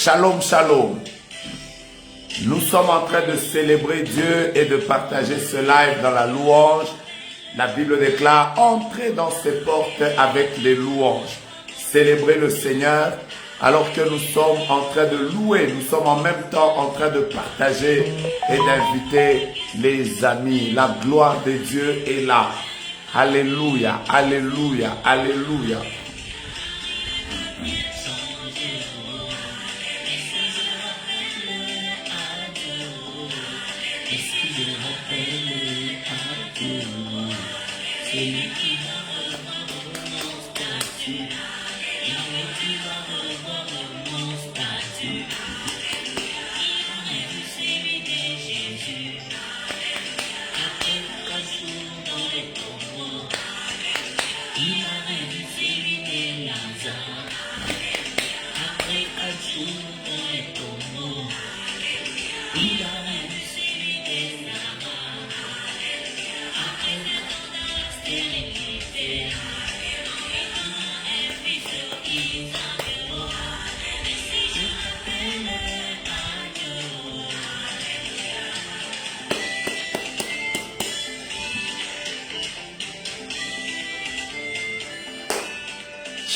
Shalom, shalom. Nous sommes en train de célébrer Dieu et de partager ce live dans la louange. La Bible déclare, entrez dans ses portes avec les louanges. Célébrez le Seigneur alors que nous sommes en train de louer. Nous sommes en même temps en train de partager et d'inviter les amis. La gloire de Dieu est là. Alléluia, alléluia, alléluia.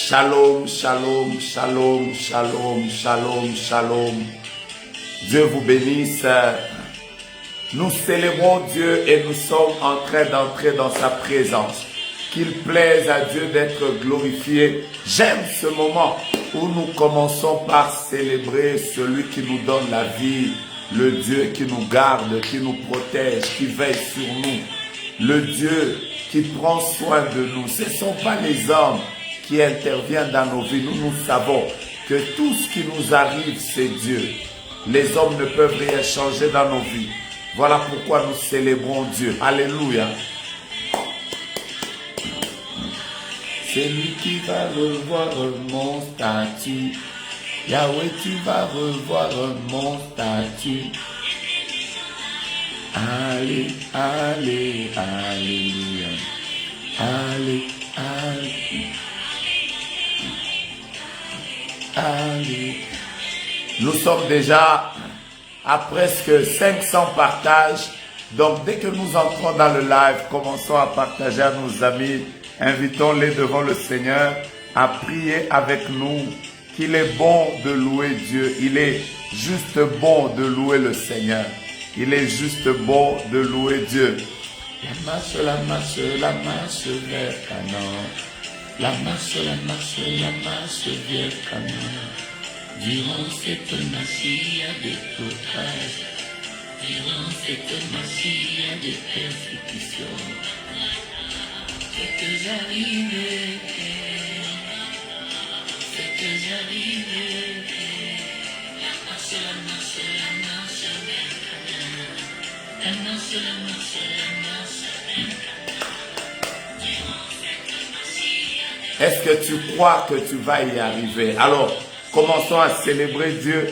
Shalom, shalom, shalom, shalom, shalom, shalom. Dieu vous bénisse. Nous célébrons Dieu et nous sommes en train d'entrer dans sa présence. Qu'il plaise à Dieu d'être glorifié. J'aime ce moment où nous commençons par célébrer celui qui nous donne la vie, le Dieu qui nous garde, qui nous protège, qui veille sur nous, le Dieu qui prend soin de nous. Ce ne sont pas les hommes qui intervient dans nos vies. Nous savons que tout ce qui nous arrive, c'est Dieu. Les hommes ne peuvent rien changer dans nos vies. Voilà pourquoi nous célébrons Dieu. Alléluia. C'est lui qui va revoir mon statut. Yahweh, tu vas revoir mon statut. Allez, allez, alléluia. Allez, allez. Allez. Nous sommes déjà à presque 500 partages. Donc dès que nous entrons dans le live, commençons à partager à nos amis. Invitons-les devant le Seigneur à prier avec nous qu'il est bon de louer Dieu. Il est juste bon de louer le Seigneur. Il est juste bon de louer Dieu. La marche vers Canaan. La marche vers Canaan. Durant cette marche, il y a des blocages. Durant cette marche, il y a des persécutions. C'est que j'arrive. C'est que j'arrive. La marche vers Canaan. La marche. Est-ce que tu crois que tu vas y arriver? Alors, commençons à célébrer Dieu.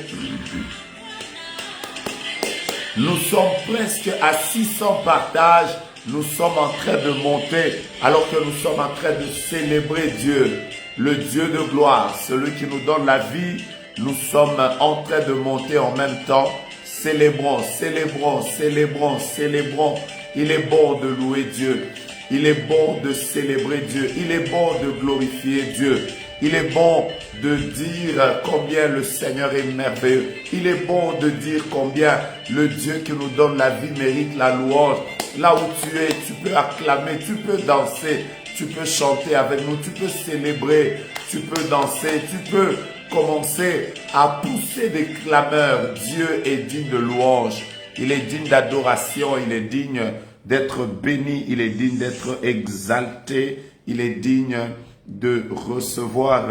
Nous sommes presque à 600 partages. Nous sommes en train de monter alors que nous sommes en train de célébrer Dieu, le Dieu de gloire, celui qui nous donne la vie. Nous sommes en train de monter en même temps. Célébrons, célébrons, célébrons, célébrons. Il est bon de louer Dieu. Il est bon de célébrer Dieu. Il est bon de glorifier Dieu. Il est bon de dire combien le Seigneur est merveilleux. Il est bon de dire combien le Dieu qui nous donne la vie mérite la louange. Là où tu es, tu peux acclamer, tu peux danser, tu peux chanter avec nous, tu peux célébrer, tu peux danser, tu peux commencer à pousser des clameurs. Dieu est digne de louange. Il est digne d'adoration, il est digne d'être béni, il est digne d'être exalté, il est digne de recevoir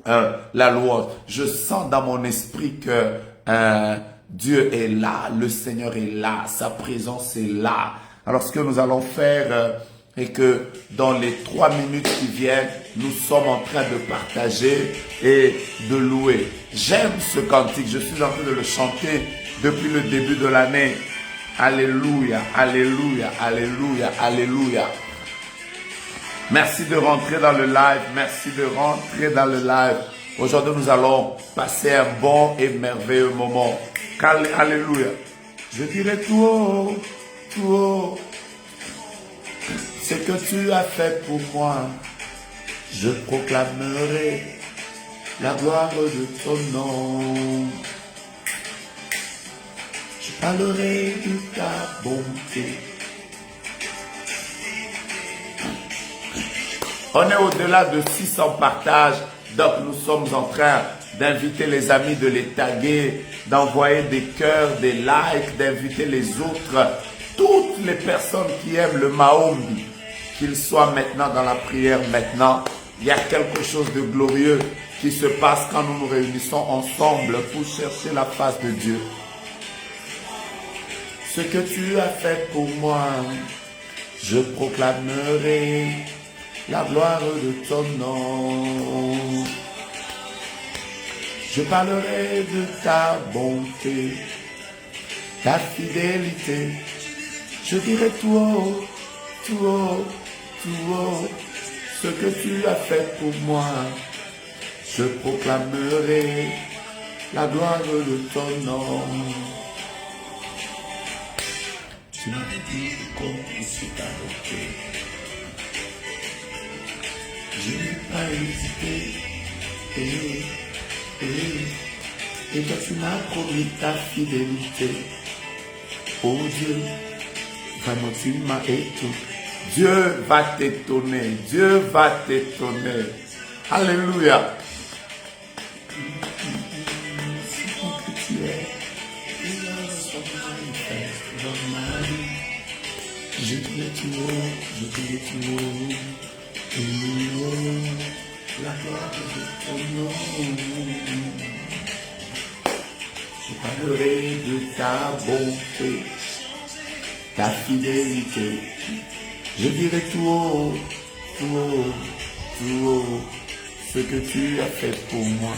la louange. Je sens dans mon esprit que Dieu est là, le Seigneur est là, sa présence est là. Alors ce que nous allons faire est que dans les 3 minutes qui viennent, nous sommes en train de partager et de louer. J'aime ce cantique, je suis en train de le chanter depuis le début de l'année. Alléluia, alléluia, alléluia, alléluia. Merci de rentrer dans le live, merci de rentrer dans le live. Aujourd'hui, nous allons passer un bon et merveilleux moment. Alléluia. Je dirai tout haut, ce que tu as fait pour moi. Je proclamerai la gloire de ton nom. Je parlerai de ta bonté. On est au-delà de 600 partages, donc nous sommes en train d'inviter les amis de les taguer, d'envoyer des cœurs, des likes, d'inviter les autres, toutes les personnes qui aiment le Maombi, qu'ils soient maintenant dans la prière maintenant. Il y a quelque chose de glorieux qui se passe quand nous nous réunissons ensemble pour chercher la face de Dieu. Ce que tu as fait pour moi, je proclamerai la gloire de ton nom. Je parlerai de ta bonté, ta fidélité. Je dirai tout haut, tout haut, tout haut, ce que tu as fait pour moi. Je proclamerai la gloire de ton nom. Tu m'as dit comme c'est ta beauté. Je n'ai pas hésité. Et toi tu m'as promis ta fidélité. Oh Dieu, vraiment tu m'as étonné. Dieu va t'étonner. Dieu va t'étonner. Alléluia. Je dirai tout haut, la gloire de ton nom. Je parlerai de ta bonté, ta fidélité. Je dirai tout haut, tout haut, tout haut, ce que tu as fait pour moi.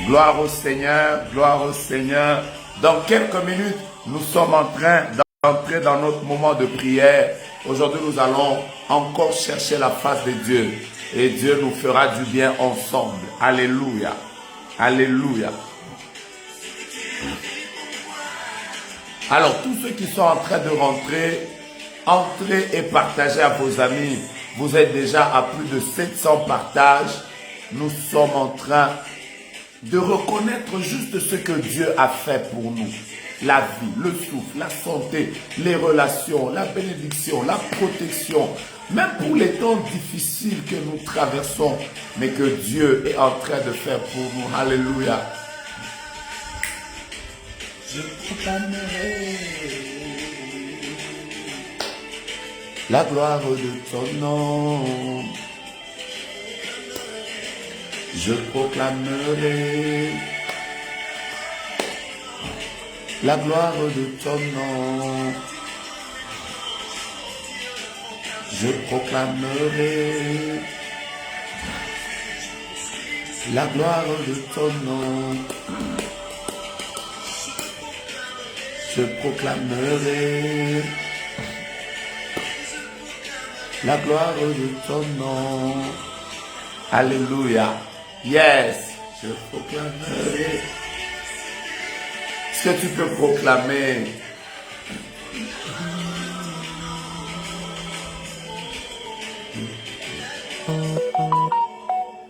Gloire au Seigneur, gloire au Seigneur. Dans quelques minutes, nous sommes en train d'entrer dans notre moment de prière. Aujourd'hui, nous allons encore chercher la face de Dieu. Et Dieu nous fera du bien ensemble. Alléluia. Alléluia. Alors, tous ceux qui sont en train de rentrer, entrez et partagez à vos amis. Vous êtes déjà à plus de 700 partages. Nous sommes en train de reconnaître juste ce que Dieu a fait pour nous. La vie, le souffle, la santé, les relations, la bénédiction, la protection, même pour les temps difficiles que nous traversons, mais que Dieu est en train de faire pour nous. Alléluia. Je proclamerai la gloire de ton nom. Je proclamerai la gloire de ton nom. Je proclamerai la gloire de ton nom. Je proclamerai la gloire de ton nom. Alléluia. Yes. Je proclamerai. Est-ce que tu peux proclamer?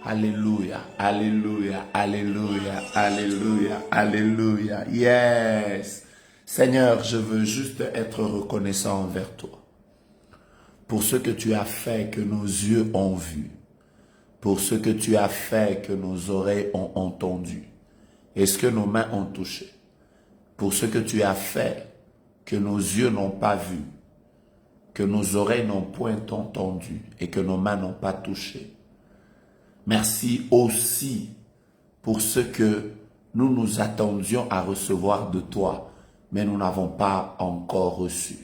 Alléluia, alléluia, alléluia, alléluia, alléluia. Yes. Seigneur, je veux juste être reconnaissant envers toi pour ce que tu as fait que nos yeux ont vu, pour ce que tu as fait que nos oreilles ont entendu et ce que nos mains ont touché, pour ce que tu as fait que nos yeux n'ont pas vu, que nos oreilles n'ont point entendu et que nos mains n'ont pas touché. Merci aussi pour ce que nous nous attendions à recevoir de toi, mais nous n'avons pas encore reçu.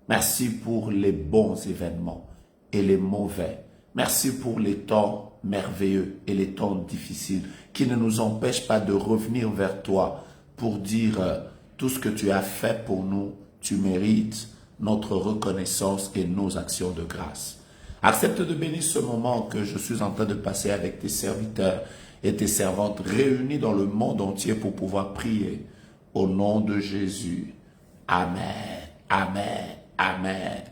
Merci pour les bons événements et les mauvais. Merci pour les temps merveilleux et les temps difficiles qui ne nous empêchent pas de revenir vers toi pour dire tout ce que tu as fait pour nous, tu mérites notre reconnaissance et nos actions de grâce. Accepte de bénir ce moment que je suis en train de passer avec tes serviteurs et tes servantes réunis dans le monde entier pour pouvoir prier au nom de Jésus. Amen, amen, amen.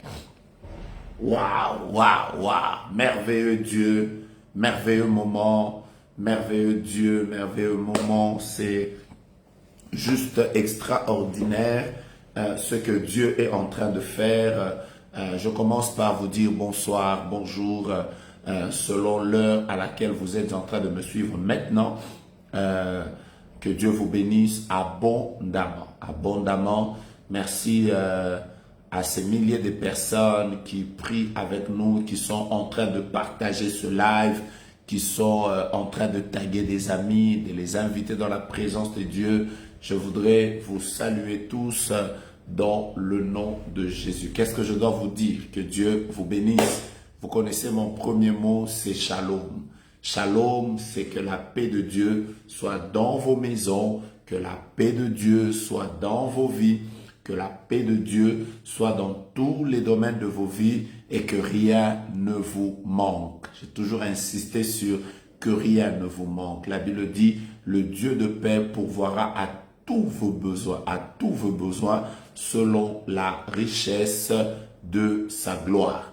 Waouh, waouh, waouh. Merveilleux Dieu, merveilleux moment, merveilleux Dieu, merveilleux moment. C'est juste extraordinaire ce que Dieu est en train de faire. Je commence par vous dire bonsoir, bonjour, selon l'heure à laquelle vous êtes en train de me suivre maintenant. Que Dieu vous bénisse abondamment, abondamment. Merci à ces milliers de personnes qui prient avec nous, qui sont en train de partager ce live, qui sont en train de taguer des amis, de les inviter dans la présence de Dieu. Je voudrais vous saluer tous dans le nom de Jésus. Qu'est-ce que je dois vous dire? Que Dieu vous bénisse. Vous connaissez mon premier mot, c'est shalom. Shalom, c'est que la paix de Dieu soit dans vos maisons, que la paix de Dieu soit dans vos vies, que la paix de Dieu soit dans tous les domaines de vos vies et que rien ne vous manque. J'ai toujours insisté sur que rien ne vous manque. La Bible dit, le Dieu de paix pourvoira à tous vos besoins selon la richesse de sa gloire.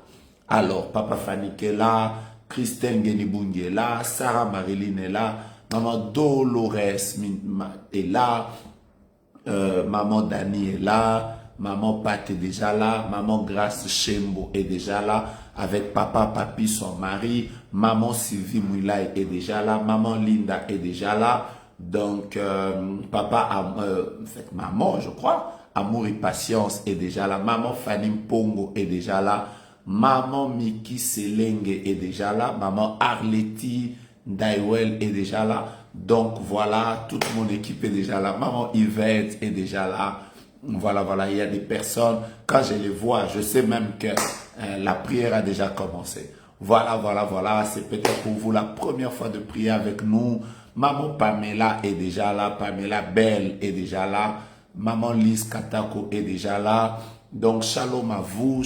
Alors, Papa Fanik est là, Christine Genibungi est là, Sarah Marilyn est là, Maman Dolores est là, Maman Dani est là, Maman Pat est déjà là, Maman Grace Chembo est déjà là, avec Papa Papi son mari, Maman Sylvie Mouilay est déjà là, Maman Linda est déjà là, donc Maman je crois, Amour et Patience est déjà là, Maman Fanny Pongo est déjà là, Maman Miki Selenge est déjà là, Maman Arletty Daiwell est déjà là. Donc voilà, toute mon équipe est déjà là. Maman Yvette est déjà là. Voilà, il y a des personnes, quand je les vois, je sais même que la prière a déjà commencé. Voilà, c'est peut-être pour vous la première fois de prier avec nous. Maman Pamela est déjà là, Pamela Belle est déjà là, Maman Lise Katako est déjà là. Donc shalom à vous,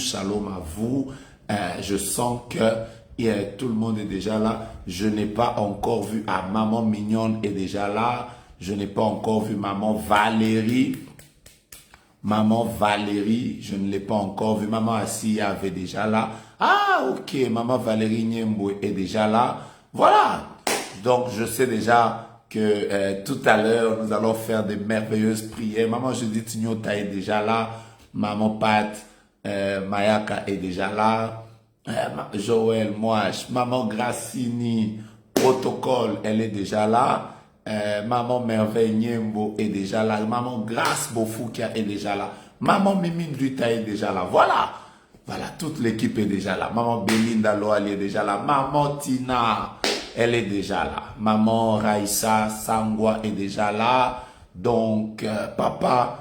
je sens que tout le monde est déjà là. Je n'ai pas encore vu, Maman Mignonne est déjà là. Je n'ai pas encore vu Maman Valérie. Maman Valérie, je ne l'ai pas encore vu. Maman Assia avait déjà là. Ah, ok, maman Valérie Niembo est déjà là. Voilà. Donc, je sais déjà que tout à l'heure, nous allons faire des merveilleuses prières. Maman Judith Nyota est déjà là. Maman Pat Mayaka est déjà là. Joël Moash, maman Gracini, protocole, elle est déjà là. Maman Merveille Niembo est déjà là. Maman Grace Bofoukia est déjà là. Maman Mimine Duta est déjà là. Voilà. Voilà, toute l'équipe est déjà là. Maman Belinda Loali est déjà là. Maman Tina, elle est déjà là. Maman Raissa Sangwa est déjà là. Donc, papa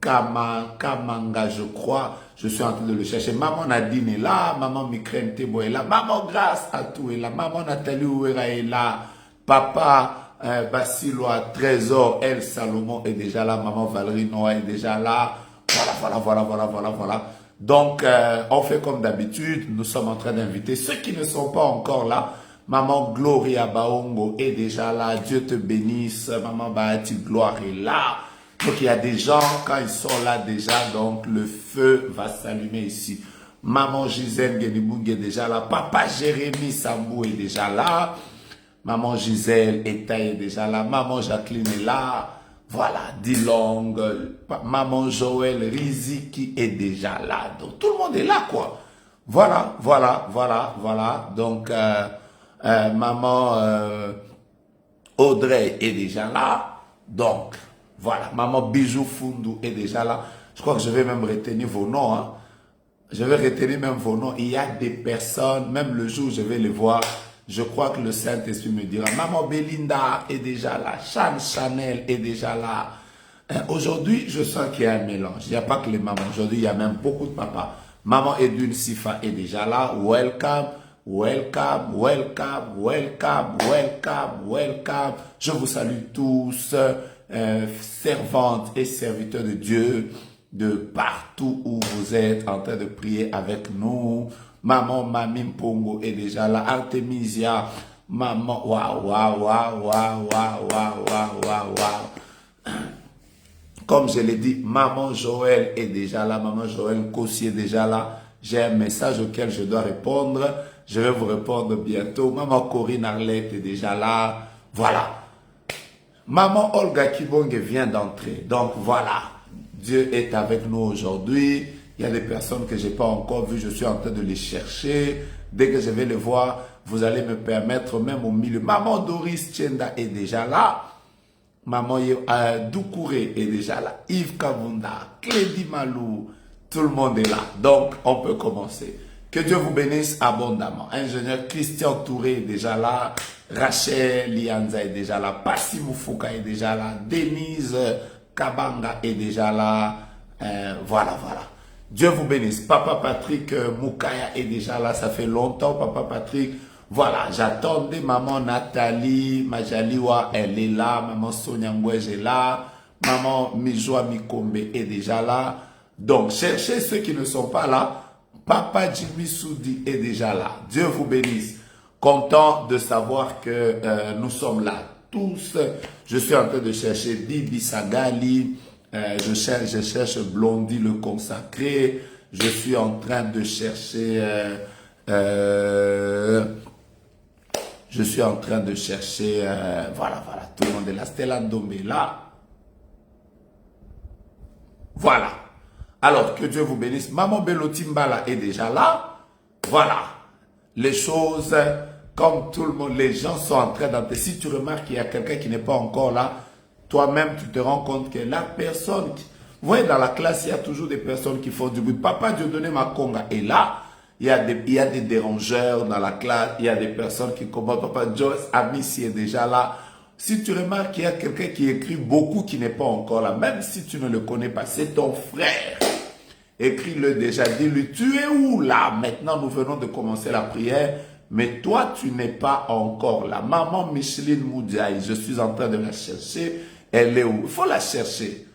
Kamanga, je crois, je suis en train de le chercher. Maman Nadine est là. Maman Mikrem Tebo est là. Maman Grace Atou est là. Maman Nathalie Ouera est là. Papa Basiloa Trésor El Salomon est déjà là. Maman Valérie Noah est déjà là. Voilà. Donc, on fait comme d'habitude. Nous sommes en train d'inviter ceux qui ne sont pas encore là. Maman Gloria Baongo est déjà là. Dieu te bénisse. Maman Bahati Gloire est là. Donc, il y a des gens, quand ils sont là déjà, donc le feu va s'allumer ici. Maman Gisèle Genibung est déjà là. Papa Jérémy Sambou est déjà là. Maman Gisèle Eta est déjà là. Maman Jacqueline est là. Voilà, Dilong. Maman Joël Riziki est déjà là. Donc, tout le monde est là, quoi. Voilà. Donc, maman Audrey est déjà là. Donc, voilà. Maman Bijou Fundu est déjà là. Je crois que je vais même retenir vos noms. Hein. Je vais retenir même vos noms. Il y a des personnes, même le jour où je vais les voir, je crois que le Saint-Esprit me dira, Maman Belinda est déjà là, Chanel est déjà là. Aujourd'hui, je sens qu'il y a un mélange. Il n'y a pas que les mamans. Aujourd'hui, il y a même beaucoup de papas. Maman Edune Sifa est déjà là. Welcome. Je vous salue tous, servantes et serviteurs de Dieu, de partout où vous êtes en train de prier avec nous. Maman Mamim Pongo est déjà là. Artemisia, maman, waouh. Comme je l'ai dit, maman Joël est déjà là. Maman Joël Kossi est déjà là. J'ai un message auquel je dois répondre. Je vais vous répondre bientôt. Maman Corinne Arlette est déjà là. Voilà. Maman Olga Kibonge vient d'entrer. Donc voilà. Dieu est avec nous aujourd'hui. Il y a des personnes que je n'ai pas encore vues. Je suis en train de les chercher. Dès que je vais les voir, vous allez me permettre même au milieu. Maman Doris Tchenda est déjà là. Maman Doukouré est déjà là. Yves Kavunda, Clédy Malou. Tout le monde est là. Donc, on peut commencer. Que Dieu vous bénisse abondamment. Ingénieur Christian Touré est déjà là. Rachel Lianza est déjà là. Passi Moufouka est déjà là. Denise Kabanga est déjà là. Voilà. Dieu vous bénisse. Papa Patrick Moukaya est déjà là. Ça fait longtemps, Papa Patrick. Voilà, j'attendais maman Nathalie Majaliwa, elle est là. Maman Sonia Ngouej est là. Maman Mijoa Mikombe est déjà là. Donc, cherchez ceux qui ne sont pas là. Papa Jimmy Soudi est déjà là. Dieu vous bénisse. Content de savoir que nous sommes là tous. Je suis en train de chercher Bibi Sagali. Je cherche Blondie le consacré. Je suis en train de chercher... je suis en train de chercher... voilà. Tout le monde est là. Stella Ndombe est là. Voilà. Alors, que Dieu vous bénisse. Maman Belotimbala est déjà là. Voilà. Les choses, comme tout le monde, les gens sont en train d'entrer. Si tu remarques qu'il y a quelqu'un qui n'est pas encore là, toi-même, tu te rends compte que la personne... Vous voyez, dans la classe, il y a toujours des personnes qui font du bruit. Papa Dieudonné Makonga est là. Il y a des dérangeurs dans la classe. Il y a des personnes qui commentent. Papa Joyce Amissi est déjà là. Si tu remarques qu'il y a quelqu'un qui écrit beaucoup qui n'est pas encore là, même si tu ne le connais pas, c'est ton frère. Écris-le déjà, dis-lui, tu es où là? Maintenant, nous venons de commencer la prière, mais toi, tu n'es pas encore là. Maman Micheline Moudiaï, je suis en train de la chercher. Elle est où? Il faut la chercher.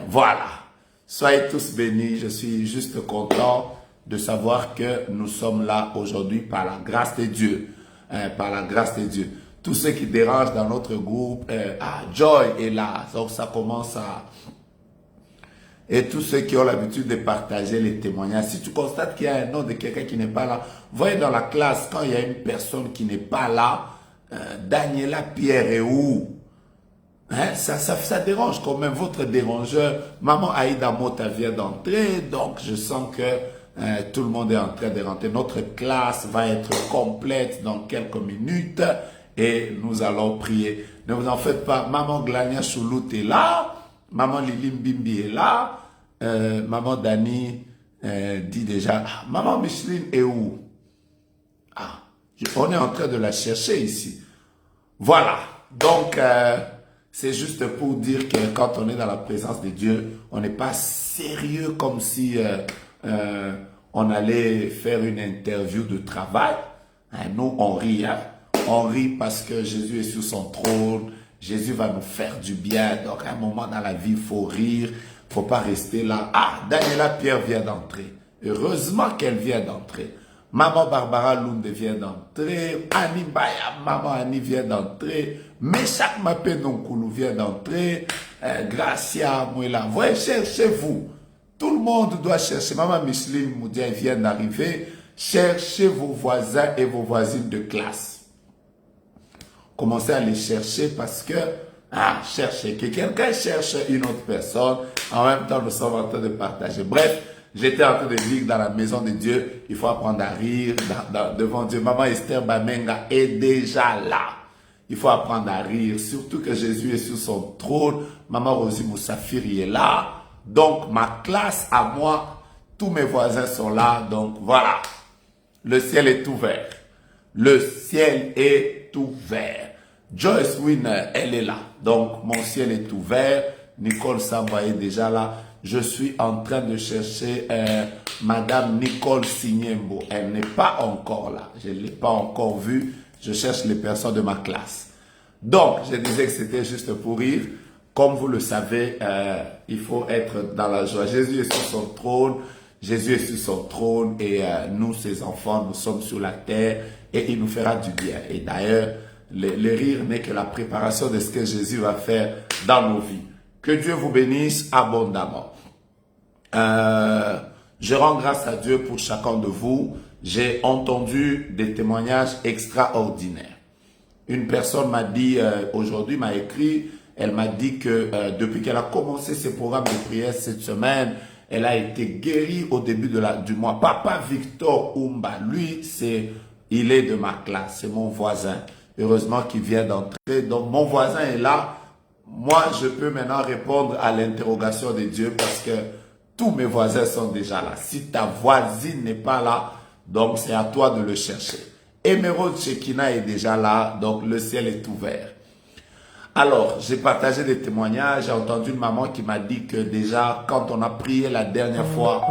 Voilà. Soyez tous bénis. Je suis juste content de savoir que nous sommes là aujourd'hui par la grâce de Dieu. Par la grâce de Dieu. tous ceux qui dérangent dans notre groupe. Joy est là, donc ça commence à... Et tous ceux qui ont l'habitude de partager les témoignages. Si tu constates qu'il y a un nom de quelqu'un qui n'est pas là, voyez dans la classe, quand il y a une personne qui n'est pas là, Daniela Pierre est où? Hein, ça dérange quand même, votre dérangeur. Maman Aïda Mota vient d'entrer, donc je sens que tout le monde est en train de rentrer. Notre classe va être complète dans quelques minutes et nous allons prier. Ne vous en faites pas, Maman Glania Choulout est là. Maman Lili Mbimbi est là. Maman Dani dit déjà, Maman Micheline est où? On est en train de la chercher ici. Voilà. Donc, c'est juste pour dire que quand on est dans la présence de Dieu, on n'est pas sérieux comme si on allait faire une interview de travail. Nous, on rit. On rit parce que Jésus est sur son trône. Jésus va nous faire du bien. Donc, à un moment dans la vie, il faut rire. Il ne faut pas rester là. Daniela Pierre vient d'entrer. Heureusement qu'elle vient d'entrer. Maman Barbara Lunde vient d'entrer. Annie Baya, Maman Annie vient d'entrer. Meshak Mapé Nonkoulou vient d'entrer. Gracia Mouela. Voyez, cherchez-vous. Tout le monde doit chercher. Maman Micheline Moudia vient d'arriver. Cherchez vos voisins et vos voisines de classe. Commencez à les chercher parce que, cherchez, que quelqu'un cherche une autre personne, en même temps nous sommes en train de partager. Bref, j'étais en train de dire que dans la maison de Dieu, il faut apprendre à rire devant Dieu. Maman Esther Bamenga est déjà là. Il faut apprendre à rire, surtout que Jésus est sur son trône. Maman Rosie Moussafiri est là. Donc, ma classe à moi, tous mes voisins sont là. Donc, voilà. Le ciel est ouvert. Le ciel est ouvert. Joyce Wynne, elle est là. Donc, mon ciel est ouvert. Nicole Samba est déjà là. Je suis en train de chercher Madame Nicole Signembo. Elle n'est pas encore là. Je ne l'ai pas encore vue. Je cherche les personnes de ma classe. Donc, je disais que c'était juste pour rire. Comme vous le savez, il faut être dans la joie. Jésus est sur son trône. Jésus est sur son trône et nous, ses enfants, nous sommes sur la terre et il nous fera du bien. Et d'ailleurs, le rire n'est que la préparation de ce que Jésus va faire dans nos vies. Que Dieu vous bénisse abondamment. Je rends grâce à Dieu pour chacun de vous. J'ai entendu des témoignages extraordinaires. Une personne m'a dit, aujourd'hui m'a écrit, elle m'a dit que depuis qu'elle a commencé ses programmes de prière cette semaine, elle a été guérie au début du mois. Papa Victor Oumba, lui, il est de ma classe, c'est mon voisin. Heureusement qu'il vient d'entrer. Donc, mon voisin est là. Moi, je peux maintenant répondre à l'interrogation de Dieu parce que tous mes voisins sont déjà là. Si ta voisine n'est pas là, donc c'est à toi de le chercher. Emerald Shekina est déjà là, donc le ciel est ouvert. Alors, j'ai partagé des témoignages. J'ai entendu une maman qui m'a dit que déjà, quand on a prié la dernière fois,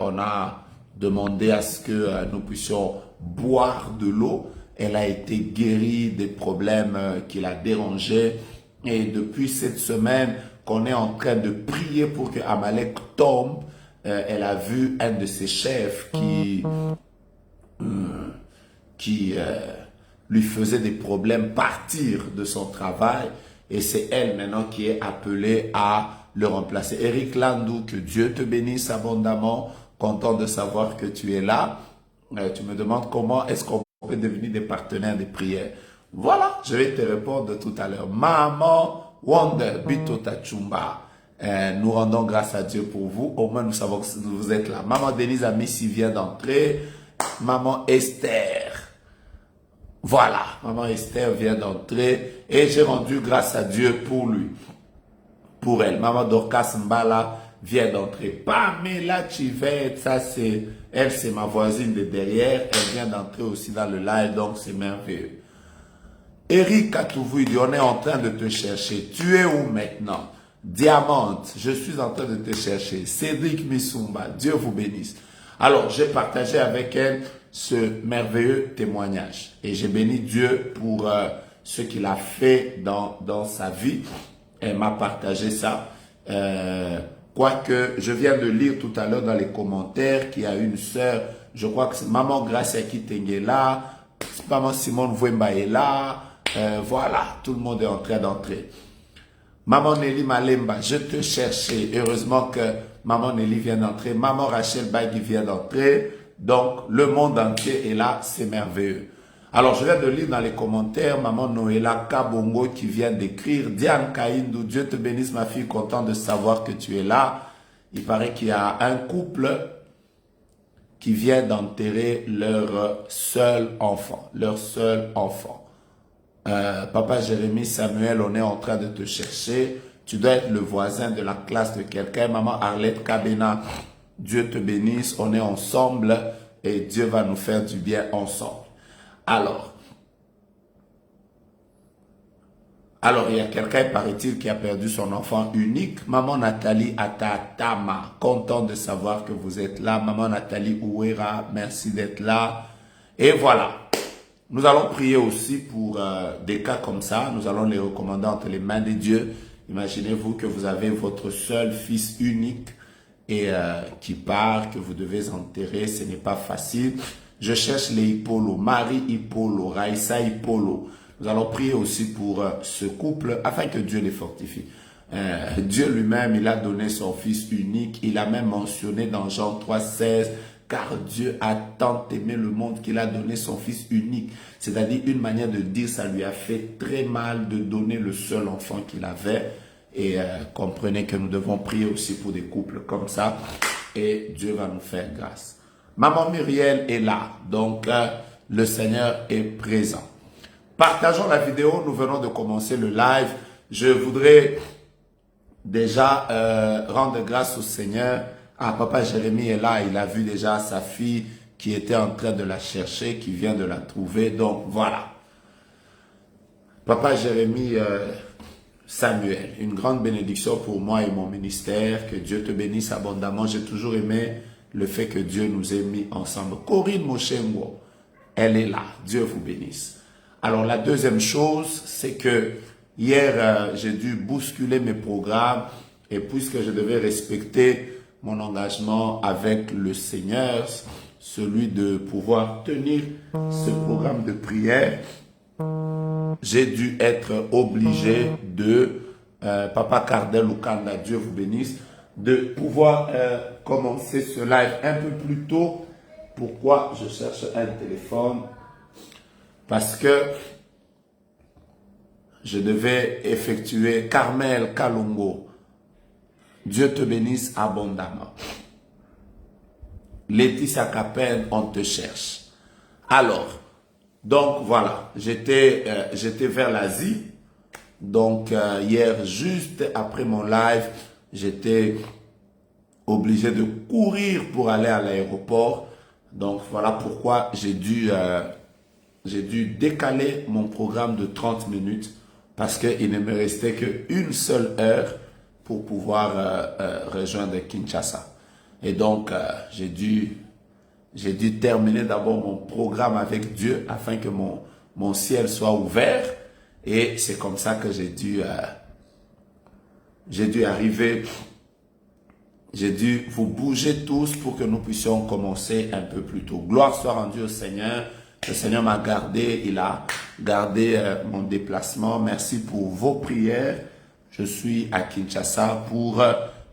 on a demandé à ce que nous puissions boire de l'eau. Elle a été guérie des problèmes qui la dérangeaient. Et depuis cette semaine qu'on est en train de prier pour que Amalek tombe, elle a vu un de ses chefs qui lui faisait des problèmes partir de son travail. Et c'est elle maintenant qui est appelée à le remplacer. Eric Landou, que Dieu te bénisse abondamment. Content de savoir que tu es là. Tu me demandes comment est-ce qu'on peut devenir des partenaires de prière. Voilà, je vais te répondre tout à l'heure. Maman Wonder Bito Tachumba, nous rendons grâce à Dieu pour vous. Au moins, nous savons que vous êtes là. Maman Denise Amissi vient d'entrer. Maman Esther. Voilà, Maman Esther vient d'entrer. Et j'ai rendu grâce à Dieu pour lui. Pour elle. Maman Dorcas Mbala vient d'entrer. Pamela Chivette, ça c'est, elle c'est ma voisine de derrière, elle vient d'entrer aussi dans le live, donc c'est merveilleux. Eric Katouvou, il dit, on est en train de te chercher. Tu es où maintenant? Diamante, je suis en train de te chercher. Cédric Misumba, Dieu vous bénisse. Alors, j'ai partagé avec elle ce merveilleux témoignage. Et j'ai béni Dieu pour ce qu'il a fait dans sa vie. Elle m'a partagé ça. Quoique, je viens de lire tout à l'heure dans les commentaires qu'il y a une sœur, je crois que c'est Maman Gracia Kitengela, Maman Simone Vouemba est là. Voilà, tout le monde est en train d'entrer. Maman Nelly Malemba, je te cherchais. Heureusement que Maman Nelly vient d'entrer. Maman Rachel Bagui vient d'entrer. Donc, le monde entier est là. C'est merveilleux. Alors, je viens de lire dans les commentaires, Maman Noëlla Kabongo qui vient d'écrire, Diane Kaindou, Dieu te bénisse ma fille, content de savoir que tu es là. Il paraît qu'il y a un couple qui vient d'enterrer leur seul enfant, Papa Jérémie Samuel, on est en train de te chercher. Tu dois être le voisin de la classe de quelqu'un. Maman Arlette Kabena, Dieu te bénisse, on est ensemble et Dieu va nous faire du bien ensemble. Alors, il y a quelqu'un, paraît-il, qui a perdu son enfant unique. Maman Nathalie Atatama, content de savoir que vous êtes là. Maman Nathalie Ouera, merci d'être là. Et voilà, nous allons prier aussi pour des cas comme ça. Nous allons les recommander entre les mains de Dieu. Imaginez-vous que vous avez votre seul fils unique et qui part, que vous devez enterrer. Ce n'est pas facile. Je cherche les Hippolo, Marie Hippolo, Raïssa Hippolo. Nous allons prier aussi pour ce couple afin que Dieu les fortifie. Dieu lui-même, il a donné son fils unique. Il a même mentionné dans Jean 3,16, car Dieu a tant aimé le monde qu'il a donné son fils unique. C'est-à-dire une manière de dire, ça lui a fait très mal de donner le seul enfant qu'il avait. Et comprenez que nous devons prier aussi pour des couples comme ça. Et Dieu va nous faire grâce. Maman Muriel est là, donc le Seigneur est présent. Partageons la vidéo, nous venons de commencer le live. Je voudrais déjà rendre grâce au Seigneur. Ah, Papa Jérémie est là, il a vu déjà sa fille qui était en train de la chercher, qui vient de la trouver, donc voilà. Papa Jérémie Samuel, une grande bénédiction pour moi et mon ministère, que Dieu te bénisse abondamment. J'ai toujours aimé le fait que Dieu nous ait mis ensemble. Corinne Mochengo, elle est là. Dieu vous bénisse. Alors, la deuxième chose, c'est que hier, j'ai dû bousculer mes programmes et puisque je devais respecter mon engagement avec le Seigneur, celui de pouvoir tenir ce programme de prière, j'ai dû être obligé de, Papa Cardel Lukanda, Dieu vous bénisse, de pouvoir commencer ce live un peu plus tôt. Pourquoi je cherche un téléphone? Parce que je devais effectuer Carmel Kalongo. Dieu te bénisse abondamment. Laetitia Capen, on te cherche. Alors, donc voilà, j'étais vers l'Asie. Donc hier, juste après mon live, j'étais obligé de courir pour aller à l'aéroport. Donc voilà pourquoi j'ai dû décaler mon programme de 30 minutes parce qu'il ne me restait qu'une seule heure pour pouvoir rejoindre Kinshasa. Et donc j'ai dû terminer d'abord mon programme avec Dieu afin que mon ciel soit ouvert. Et c'est comme ça que j'ai dû arriver. J'ai dû vous bouger tous pour que nous puissions commencer un peu plus tôt. Gloire soit rendue au Seigneur. Le Seigneur m'a gardé, il a gardé mon déplacement. Merci pour vos prières. Je suis à Kinshasa pour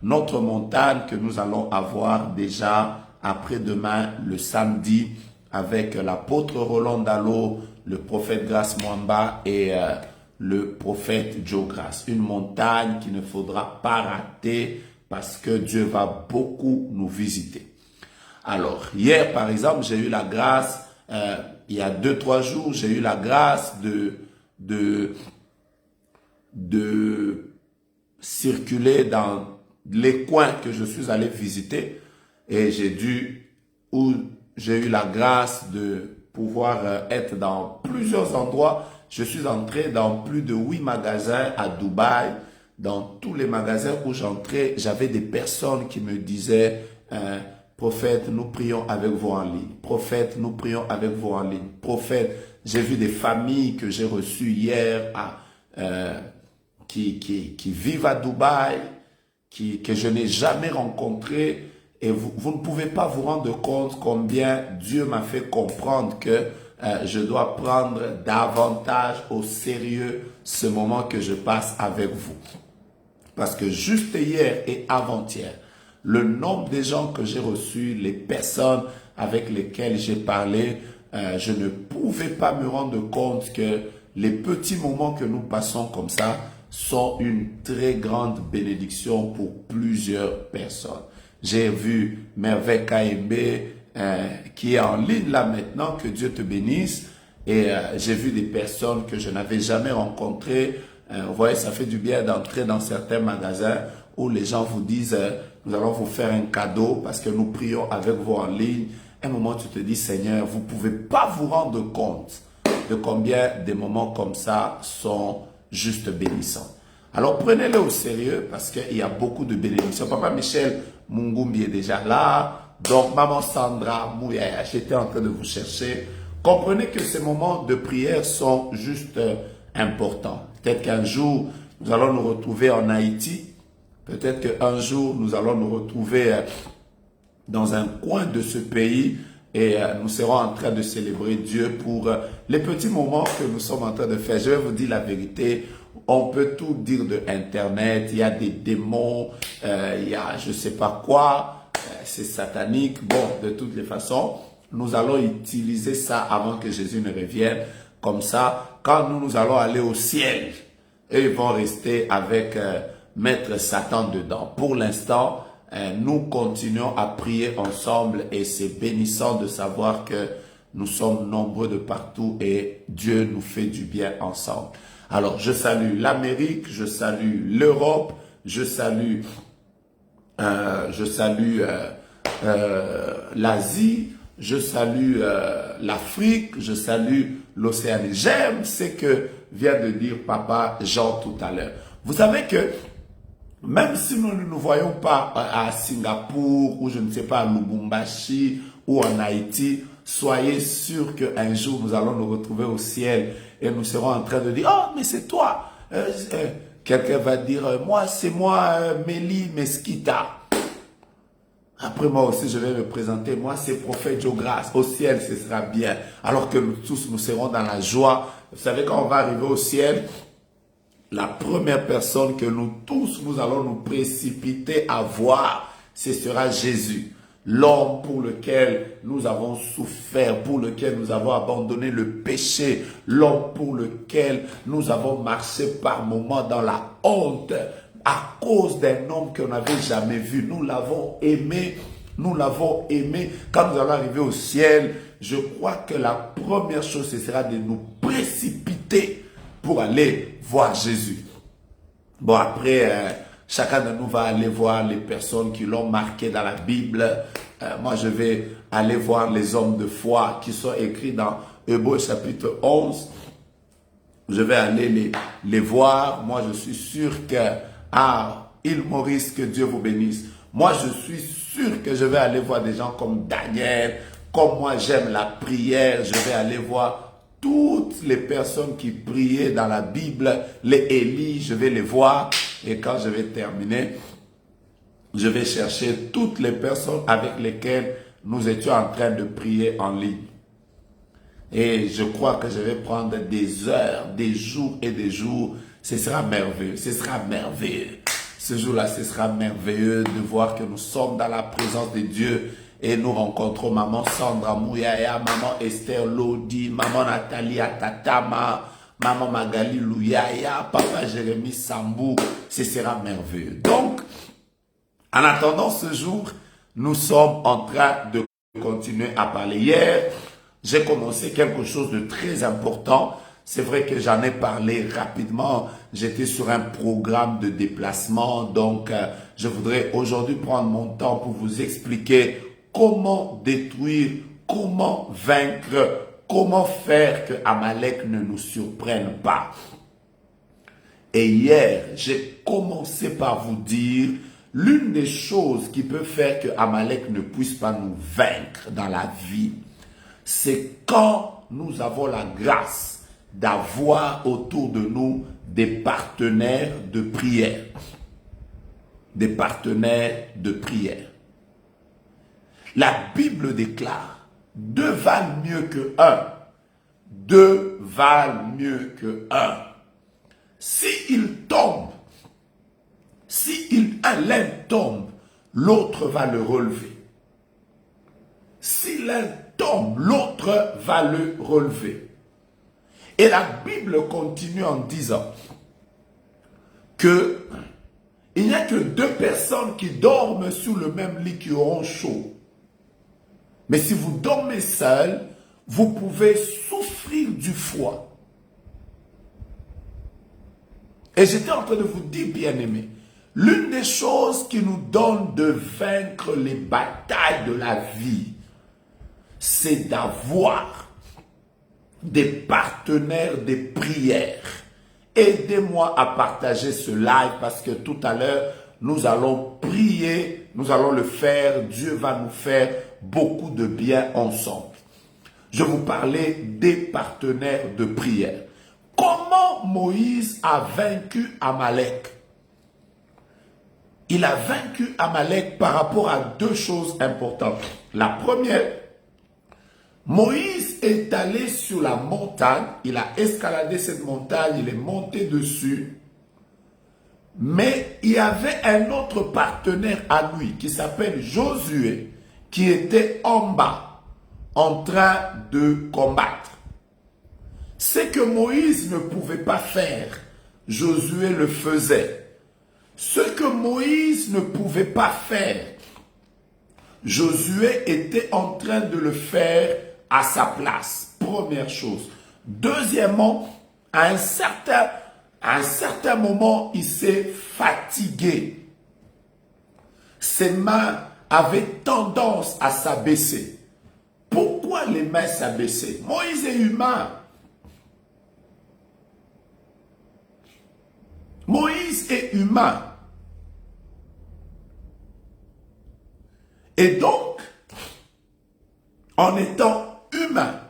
notre montagne que nous allons avoir déjà après-demain, le samedi, avec l'apôtre Roland Dallot, le prophète Grace Mwamba et le prophète Joe Grace. Une montagne qu'il ne faudra pas rater parce que Dieu va beaucoup nous visiter. Alors, hier, par exemple, j'ai eu la grâce, il y a 2-3 jours, j'ai eu la grâce de circuler dans les coins que je suis allé visiter et j'ai eu la grâce de pouvoir être dans plusieurs endroits. Je suis entré dans plus de 8 magasins à Dubaï. Dans tous les magasins où j'entrais, j'avais des personnes qui me disaient prophète, nous prions avec vous en ligne. Prophète, nous prions avec vous en ligne. Prophète, j'ai vu des familles que j'ai reçues hier qui vivent à Dubaï, que je n'ai jamais rencontrées. Et vous ne pouvez pas vous rendre compte combien Dieu m'a fait comprendre que je dois prendre davantage au sérieux ce moment que je passe avec vous. Parce que juste hier et avant-hier, le nombre de gens que j'ai reçus, les personnes avec lesquelles j'ai parlé, je ne pouvais pas me rendre compte que les petits moments que nous passons comme ça sont une très grande bénédiction pour plusieurs personnes. J'ai vu Merveille KMB qui est en ligne là maintenant, que Dieu te bénisse. Et j'ai vu des personnes que je n'avais jamais rencontrées. Vous voyez, ça fait du bien d'entrer dans certains magasins où les gens vous disent nous allons vous faire un cadeau parce que nous prions avec vous en ligne. Un moment, tu te dis, Seigneur, vous ne pouvez pas vous rendre compte de combien des moments comme ça sont juste bénissants. Alors, prenez-le au sérieux parce qu'il y a beaucoup de bénédictions. Papa Michel Mungumbi est déjà là. Donc, Maman Sandra Mouyaya, j'étais en train de vous chercher. Comprenez que ces moments de prière sont juste importants. Peut-être qu'un jour, nous allons nous retrouver en Haïti. Peut-être qu'un jour, nous allons nous retrouver dans un coin de ce pays et nous serons en train de célébrer Dieu pour les petits moments que nous sommes en train de faire. Je vais vous dire la vérité, on peut tout dire de Internet, il y a des démons, il y a je ne sais pas quoi, c'est satanique. Bon, de toutes les façons, nous allons utiliser ça avant que Jésus ne revienne. Comme ça, quand nous allons aller au ciel, eux ils vont rester avec Maître Satan dedans. Pour l'instant, nous continuons à prier ensemble et c'est bénissant de savoir que nous sommes nombreux de partout et Dieu nous fait du bien ensemble. Alors, je salue l'Amérique, je salue l'Europe, je salue l'Asie, je salue l'Afrique, je salue l'Océanie. J'aime ce que vient de dire Papa Jean tout à l'heure. Vous savez que même si nous ne nous voyons pas à Singapour ou je ne sais pas à Lubumbashi ou en Haïti, soyez sûrs qu'un jour nous allons nous retrouver au ciel et nous serons en train de dire « Oh, mais c'est toi !» Quelqu'un va dire « Moi, c'est moi, Mélie Mesquita. » Après moi aussi, je vais me présenter. Moi, c'est Prophète Joe Grace. Au ciel, ce sera bien. Alors que nous tous, nous serons dans la joie. Vous savez, quand on va arriver au ciel, la première personne que nous tous, nous allons nous précipiter à voir, ce sera Jésus. L'homme pour lequel nous avons souffert, pour lequel nous avons abandonné le péché, l'homme pour lequel nous avons marché par moments dans la honte, à cause d'un homme qu'on n'avait jamais vu. Nous l'avons aimé, nous l'avons aimé. Quand nous allons arriver au ciel, je crois que la première chose, ce sera de nous précipiter pour aller voir Jésus. Bon, après, chacun de nous va aller voir les personnes qui l'ont marqué dans la Bible. Moi, je vais aller voir les hommes de foi qui sont écrits dans Hébreux chapitre 11. Je vais aller les voir. Moi, je suis sûr que, Île Maurice, que Dieu vous bénisse. Moi, je suis sûr que je vais aller voir des gens comme Daniel. Comme moi, j'aime la prière, je vais aller voir toutes les personnes qui priaient dans la Bible, les Élie, je vais les voir. Et quand je vais terminer, je vais chercher toutes les personnes avec lesquelles nous étions en train de prier en ligne. Et je crois que je vais prendre des heures, des jours et des jours. Ce sera merveilleux, ce sera merveilleux. Ce jour-là, ce sera merveilleux de voir que nous sommes dans la présence de Dieu. Et nous rencontrons Maman Sandra Mouyaya, Maman Esther Lodi, Maman Nathalie Atatama, Maman Magali Louyaya, Papa Jérémy Sambou. Ce sera merveilleux. Donc, en attendant ce jour, nous sommes en train de continuer à parler. Hier, j'ai commencé quelque chose de très important. C'est vrai que j'en ai parlé rapidement. J'étais sur un programme de déplacement. Donc, je voudrais aujourd'hui prendre mon temps pour vous expliquer comment détruire, comment vaincre, comment faire que Amalek ne nous surprenne pas. Et hier, j'ai commencé par vous dire l'une des choses qui peut faire que Amalek ne puisse pas nous vaincre dans la vie, c'est quand nous avons la grâce d'avoir autour de nous des partenaires de prière. Des partenaires de prière. La Bible déclare, deux valent mieux que un, 2 valent mieux que 1. S'il tombe, si l'un tombe, l'autre va le relever. Si l'un tombe, l'autre va le relever. Et la Bible continue en disant que il n'y a que 2 personnes qui dorment sous le même lit qui auront chaud. Mais si vous dormez seul, vous pouvez souffrir du froid. Et j'étais en train de vous dire, bien-aimés, l'une des choses qui nous donne de vaincre les batailles de la vie, c'est d'avoir des partenaires de prière. Aidez-moi à partager ce live parce que tout à l'heure, nous allons prier, nous allons le faire. Dieu va nous faire beaucoup de bien ensemble. Je vous parlais des partenaires de prière. Comment Moïse a vaincu Amalek? Il a vaincu Amalek par rapport à 2 choses importantes. La première, Moïse est allé sur la montagne, il a escaladé cette montagne, il est monté dessus, mais il y avait un autre partenaire à lui qui s'appelle Josué, qui était en bas, en train de combattre. Ce que Moïse ne pouvait pas faire, Josué le faisait. Ce que Moïse ne pouvait pas faire, Josué était en train de le faire à sa place. Première chose. Deuxièmement, à un certain moment, il s'est fatigué. Ses mains avaient tendance à s'abaisser. Pourquoi les mains s'abaissaient? Moïse est humain. Moïse est humain. Et donc, en étant humain,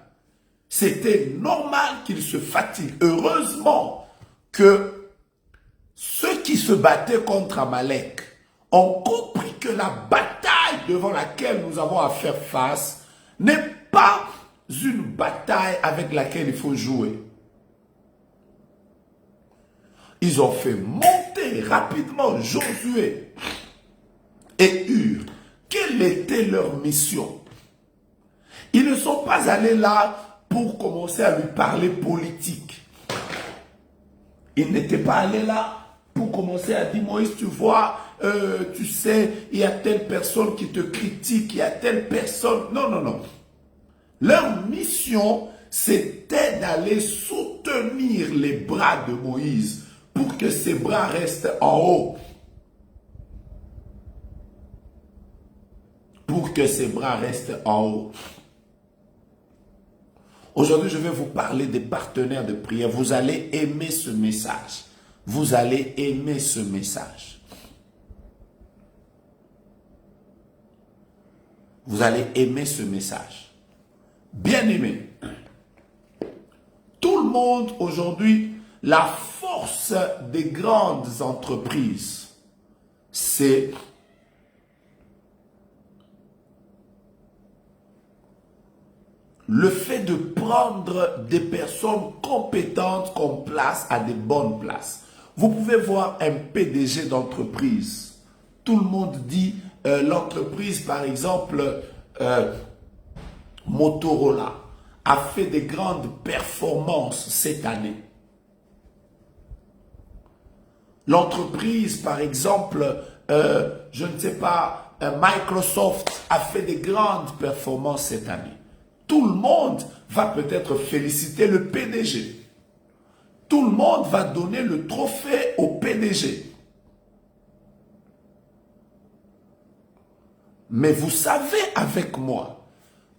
c'était normal qu'il se fatigue. Heureusement que ceux qui se battaient contre Amalek ont compris que la bataille devant laquelle nous avons à faire face n'est pas une bataille avec laquelle il faut jouer. Ils ont fait monter rapidement Josué et Hur. Quelle était leur mission? Ils ne sont pas allés là pour commencer à lui parler politique. Ils n'étaient pas allés là pour commencer à dire, Moïse, tu vois, tu sais, il y a telle personne qui te critique, il y a telle personne. Non, non, non. Leur mission, c'était d'aller soutenir les bras de Moïse pour que ses bras restent en haut. Pour que ses bras restent en haut. Aujourd'hui, je vais vous parler des partenaires de prière. Vous allez aimer ce message. Vous allez aimer ce message. Vous allez aimer ce message. Bien-aimé, tout le monde aujourd'hui, la force des grandes entreprises, c'est le fait de prendre des personnes compétentes qu'on place à des bonnes places. Vous pouvez voir un PDG d'entreprise. Tout le monde dit, l'entreprise par exemple, Motorola, a fait des grandes performances cette année. L'entreprise par exemple, je ne sais pas, Microsoft a fait des grandes performances cette année. Tout le monde va peut-être féliciter le PDG. Tout le monde va donner le trophée au PDG. Mais vous savez avec moi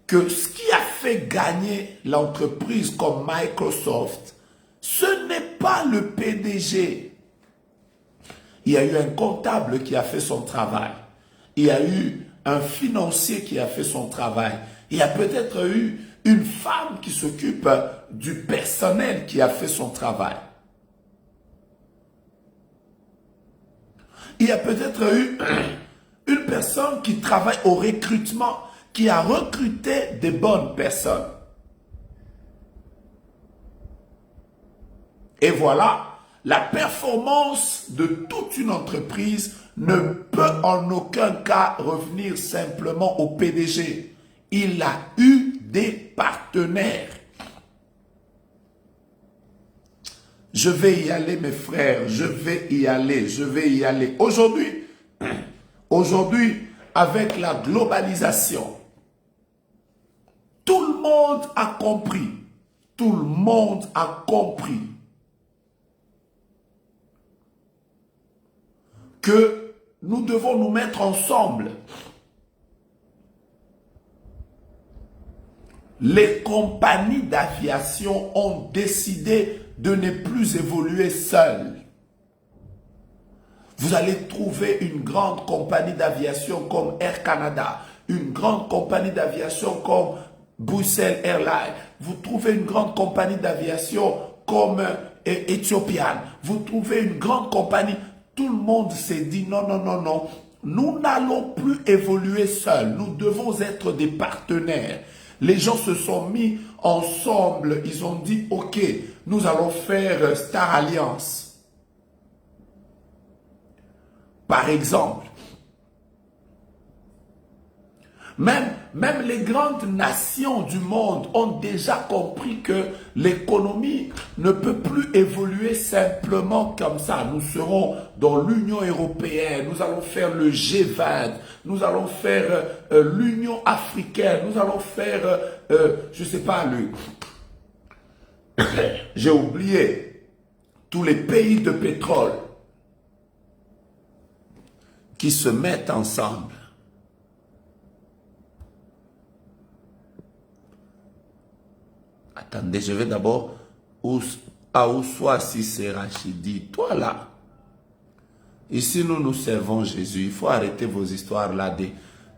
que ce qui a fait gagner l'entreprise comme Microsoft, ce n'est pas le PDG. Il y a eu un comptable qui a fait son travail. Il y a eu un financier qui a fait son travail. Il y a peut-être eu une femme qui s'occupe du personnel qui a fait son travail. Il y a peut-être eu une personne qui travaille au recrutement, qui a recruté des bonnes personnes. Et voilà, la performance de toute une entreprise ne peut en aucun cas revenir simplement au PDG. Il a eu des partenaires. Je vais y aller, mes frères, je vais y aller, je vais y aller. Aujourd'hui, avec la globalisation, tout le monde a compris, tout le monde a compris que nous devons nous mettre ensemble. Les compagnies d'aviation ont décidé de ne plus évoluer seules. Vous allez trouver une grande compagnie d'aviation comme Air Canada, une grande compagnie d'aviation comme Bruxelles Airlines. Vous trouvez une grande compagnie d'aviation comme Ethiopian. Vous trouvez une grande compagnie. Tout le monde s'est dit non, non, non, non. Nous n'allons plus évoluer seuls. Nous devons être des partenaires. Les gens se sont mis ensemble. Ils ont dit, OK, nous allons faire Star Alliance. Par exemple, même les grandes nations du monde ont déjà compris que l'économie ne peut plus évoluer simplement comme ça. Nous serons dans l'Union européenne, nous allons faire le G20, nous allons faire l'Union africaine, nous allons faire, je ne sais pas, j'ai oublié, tous les pays de pétrole qui se mettent ensemble. Attendez, je vais d'abord à Oussoua si c'est Rachidi. Toi là, ici nous servons Jésus. Il faut arrêter vos histoires là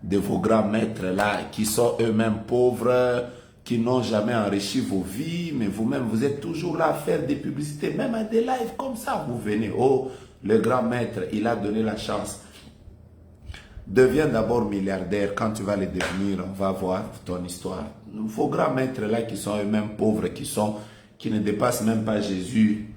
de vos grands maîtres là qui sont eux-mêmes pauvres, qui n'ont jamais enrichi vos vies, mais vous-même vous êtes toujours là à faire des publicités, même à des lives comme ça. Vous venez, oh, le grand maître, il a donné la chance. Deviens d'abord milliardaire. Quand tu vas le devenir, on va voir ton histoire. Vos grands maîtres là qui sont eux-mêmes pauvres, qui ne dépassent même pas Jésus,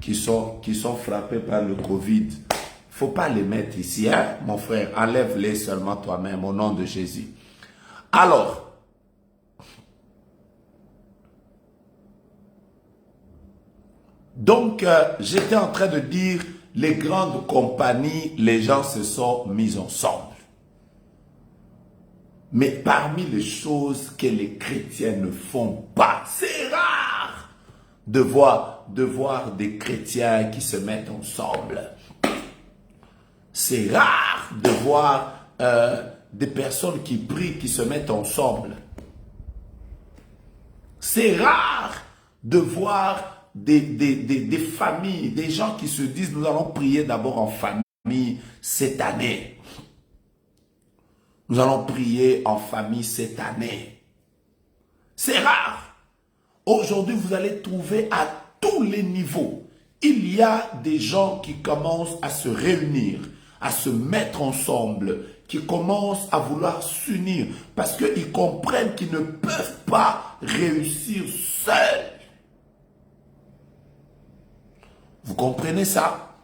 qui sont frappés par le Covid. Il ne faut pas les mettre ici, hein, mon frère. Enlève-les seulement toi-même au nom de Jésus. Alors, donc, j'étais en train de dire, les grandes compagnies, les gens se sont mis ensemble. Mais parmi les choses que les chrétiens ne font pas, c'est rare de voir des chrétiens qui se mettent ensemble. C'est rare de voir des personnes qui prient, qui se mettent ensemble. C'est rare de voir des familles, des gens qui se disent nous allons prier d'abord en famille cette année. Nous allons prier en famille cette année. C'est rare. Aujourd'hui, vous allez trouver à tous les niveaux. Il y a des gens qui commencent à se réunir, à se mettre ensemble, qui commencent à vouloir s'unir parce qu'ils comprennent qu'ils ne peuvent pas réussir seuls. Vous comprenez ça?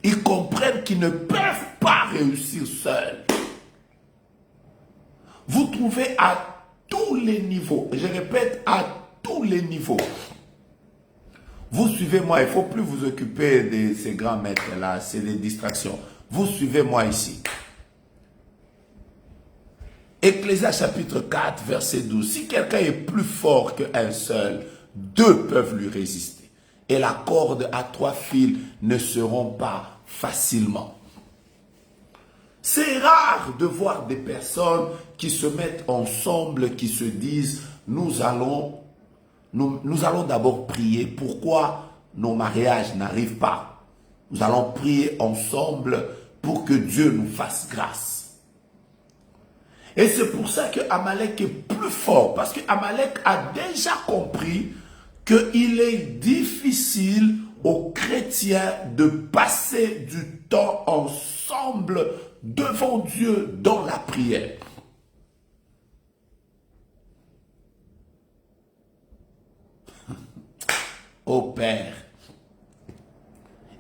Ils comprennent qu'ils ne peuvent pas réussir seuls. Vous trouvez à tous les niveaux, je répète, à tous les niveaux. Vous suivez-moi, il ne faut plus vous occuper de ces grands maîtres-là, c'est des distractions. Vous suivez-moi ici. Ecclésiaste chapitre 4, verset 12. Si quelqu'un est plus fort qu'un seul, deux peuvent lui résister. Et la corde à 3 fils ne seront pas facilement. C'est rare de voir des personnes qui se mettent ensemble, qui se disent, nous allons d'abord prier. Pourquoi nos mariages n'arrivent pas? Nous allons prier ensemble pour que Dieu nous fasse grâce. Et c'est pour ça que Amalek est plus fort, parce que Amalek a déjà compris qu'il est difficile aux chrétiens de passer du temps ensemble devant Dieu dans la prière. ô Père.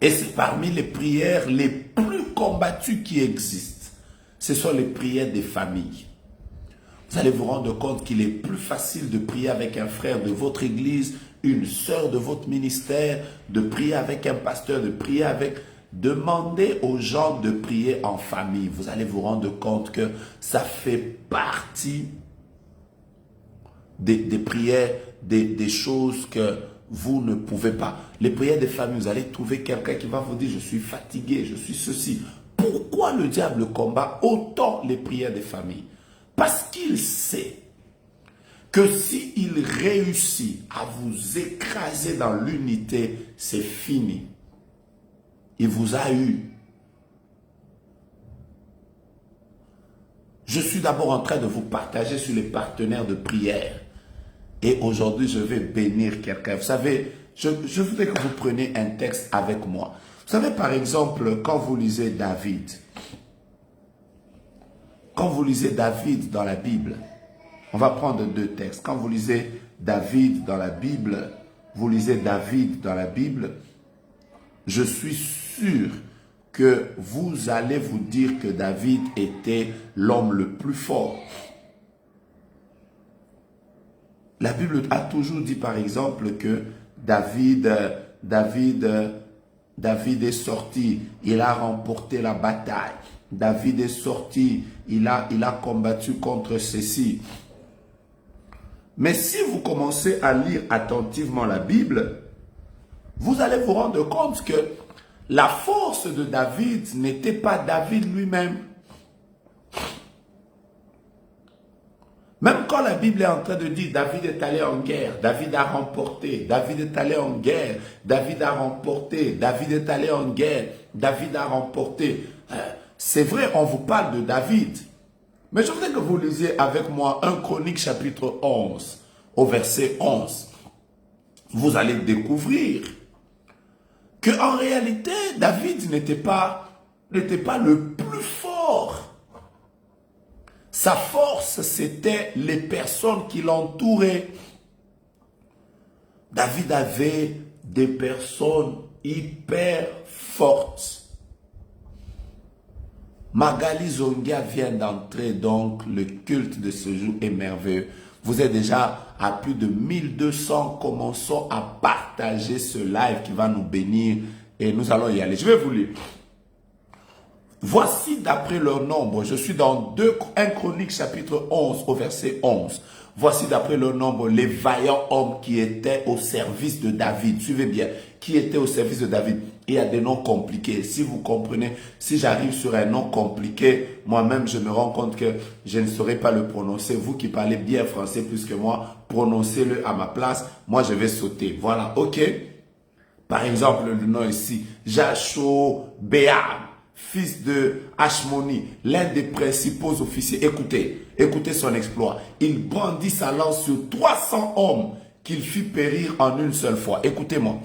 Et c'est parmi les prières les plus combattues qui existent. Ce sont les prières des familles. Vous allez vous rendre compte qu'il est plus facile de prier avec un frère de votre église, une sœur de votre ministère, de prier avec un pasteur, de prier avec... Demandez aux gens de prier en famille. Vous allez vous rendre compte que ça fait partie des prières, des choses que vous ne pouvez pas. Les prières des familles, vous allez trouver quelqu'un qui va vous dire « Je suis fatigué, je suis ceci ». Pourquoi le diable combat autant les prières des familles? Parce qu'il sait que s'il réussit à vous écraser dans l'unité, c'est fini. Il vous a eu. Je suis d'abord en train de vous partager sur les partenaires de prière. Et aujourd'hui, je vais bénir quelqu'un. Vous savez, je voudrais que vous preniez un texte avec moi. Vous savez, par exemple, quand vous lisez David, dans la Bible, on va prendre deux textes. Quand vous lisez David dans la Bible, je suis sûr que vous allez vous dire que David était l'homme le plus fort. La Bible a toujours dit par exemple que David est sorti, il a remporté la bataille. David est sorti, il a combattu contre ceci. Mais si vous commencez à lire attentivement la Bible, vous allez vous rendre compte que la force de David n'était pas David lui-même. Même quand la Bible est en train de dire David est allé en guerre, David a remporté, David est allé en guerre, David a remporté, David est allé en guerre, David a remporté. C'est vrai, on vous parle de David. Mais je voudrais que vous lisiez avec moi 1 Chronique chapitre 11, au verset 11. Vous allez découvrir qu'en réalité, David n'était pas le plus fort. Sa force, c'était les personnes qui l'entouraient. David avait des personnes hyper fortes. Magali Zongia vient d'entrer, donc le culte de ce jour est merveilleux. Vous êtes déjà à plus de 1200. Commençons à partager ce live qui va nous bénir et nous allons y aller. Je vais vous lire. Voici d'après leur nombre, je suis dans 1 Chronique chapitre 11 au verset 11. Voici d'après leur nombre les vaillants hommes qui étaient au service de David. Suivez bien, qui étaient au service de David. Il y a des noms compliqués. Si vous comprenez, si j'arrive sur un nom compliqué, moi-même je me rends compte que je ne saurais pas le prononcer. Vous qui parlez bien français plus que moi, prononcez-le à ma place. Moi je vais sauter. Voilà, ok. Par exemple, le nom ici, Jashobéam, fils de Hashmoni, l'un des principaux officiers. Écoutez son exploit. Il brandit sa lance sur 300 hommes qu'il fit périr en une seule fois. Écoutez-moi.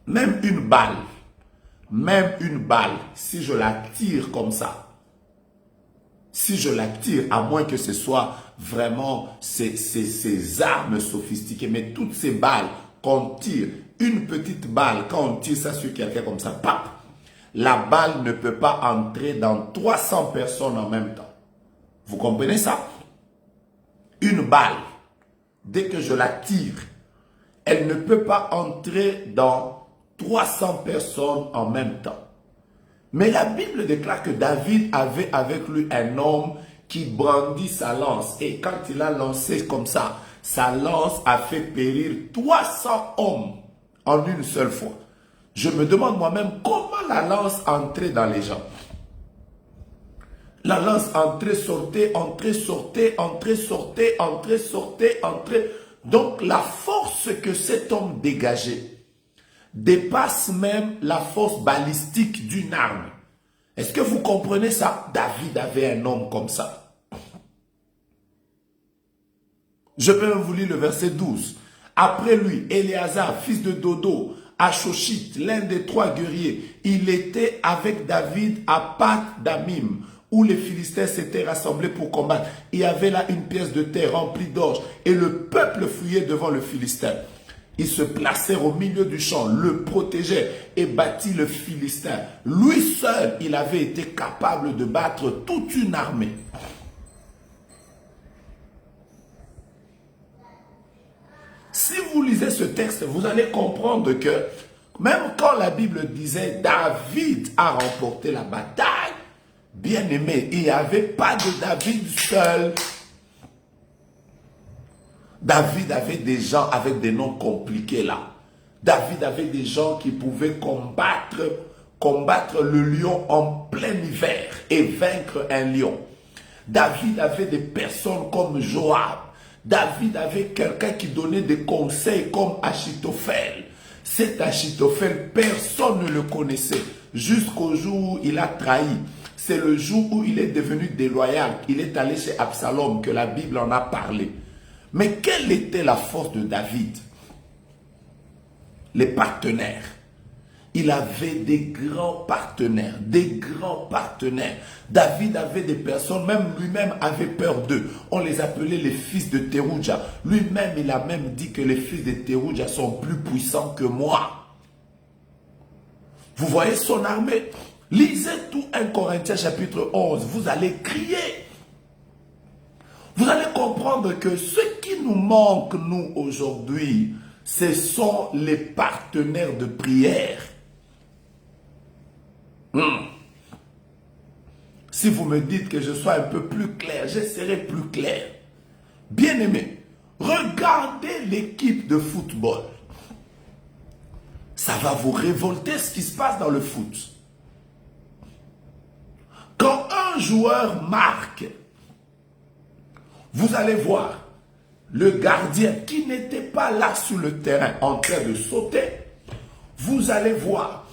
Même une balle, si je la tire comme ça, à moins que ce soit vraiment ces armes sophistiquées, mais toutes ces balles qu'on tire, une petite balle, quand on tire ça sur quelqu'un comme ça, pap, la balle ne peut pas entrer dans 300 personnes en même temps. Vous comprenez ça? Une balle, dès que je la tire, elle ne peut pas entrer dans 300 personnes en même temps. Mais la Bible déclare que David avait avec lui un homme qui brandit sa lance. Et quand il a lancé comme ça, sa lance a fait périr 300 hommes en une seule fois. Je me demande moi-même comment la lance entrait dans les gens. La lance entrait, sortait, entrait, sortait, entrait, sortait, entrait, sortait, entrait. Donc la force que cet homme dégageait dépasse même la force balistique d'une arme. Est-ce que vous comprenez ça? David avait un homme comme ça. Je peux vous lire le verset 12. Après lui, Éléazar, fils de Dodo, Ashoshit, l'un des 3 guerriers, il était avec David à Pat Damim, où les Philistins s'étaient rassemblés pour combattre. Il y avait là une pièce de terre remplie d'orge, et le peuple fuyait devant le Philistin. Ils se placèrent au milieu du champ, le protégeaient et battit le Philistin. Lui seul, il avait été capable de battre toute une armée. Si vous lisez ce texte, vous allez comprendre que même quand la Bible disait David a remporté la bataille, bien aimé, il n'y avait pas de David seul. David avait des gens avec des noms compliqués là. David avait des gens qui pouvaient combattre le lion en plein hiver et vaincre un lion. David avait des personnes comme Joab. David avait quelqu'un qui donnait des conseils comme Achitophel. Cet Achitophel, personne ne le connaissait jusqu'au jour où il a trahi. C'est le jour où il est devenu déloyal. Il est allé chez Absalom, que la Bible en a parlé. Mais quelle était la force de David? Les partenaires. Il avait des grands partenaires, David avait des personnes, même lui-même avait peur d'eux. On les appelait les fils de Terouja. Lui-même, il a même dit que les fils de Terouja sont plus puissants que moi. Vous voyez son armée? Lisez tout 1 Corinthiens chapitre 11, vous allez crier. Vous allez comprendre que ce qui nous manque, nous, aujourd'hui, ce sont les partenaires de prière. Si vous me dites que je sois un peu plus clair, je serai plus clair. Bien aimé, regardez l'équipe de football. Ça va vous révolter ce qui se passe dans le foot. Quand un joueur marque, vous allez voir le gardien qui n'était pas là sur le terrain en train de sauter. Vous allez voir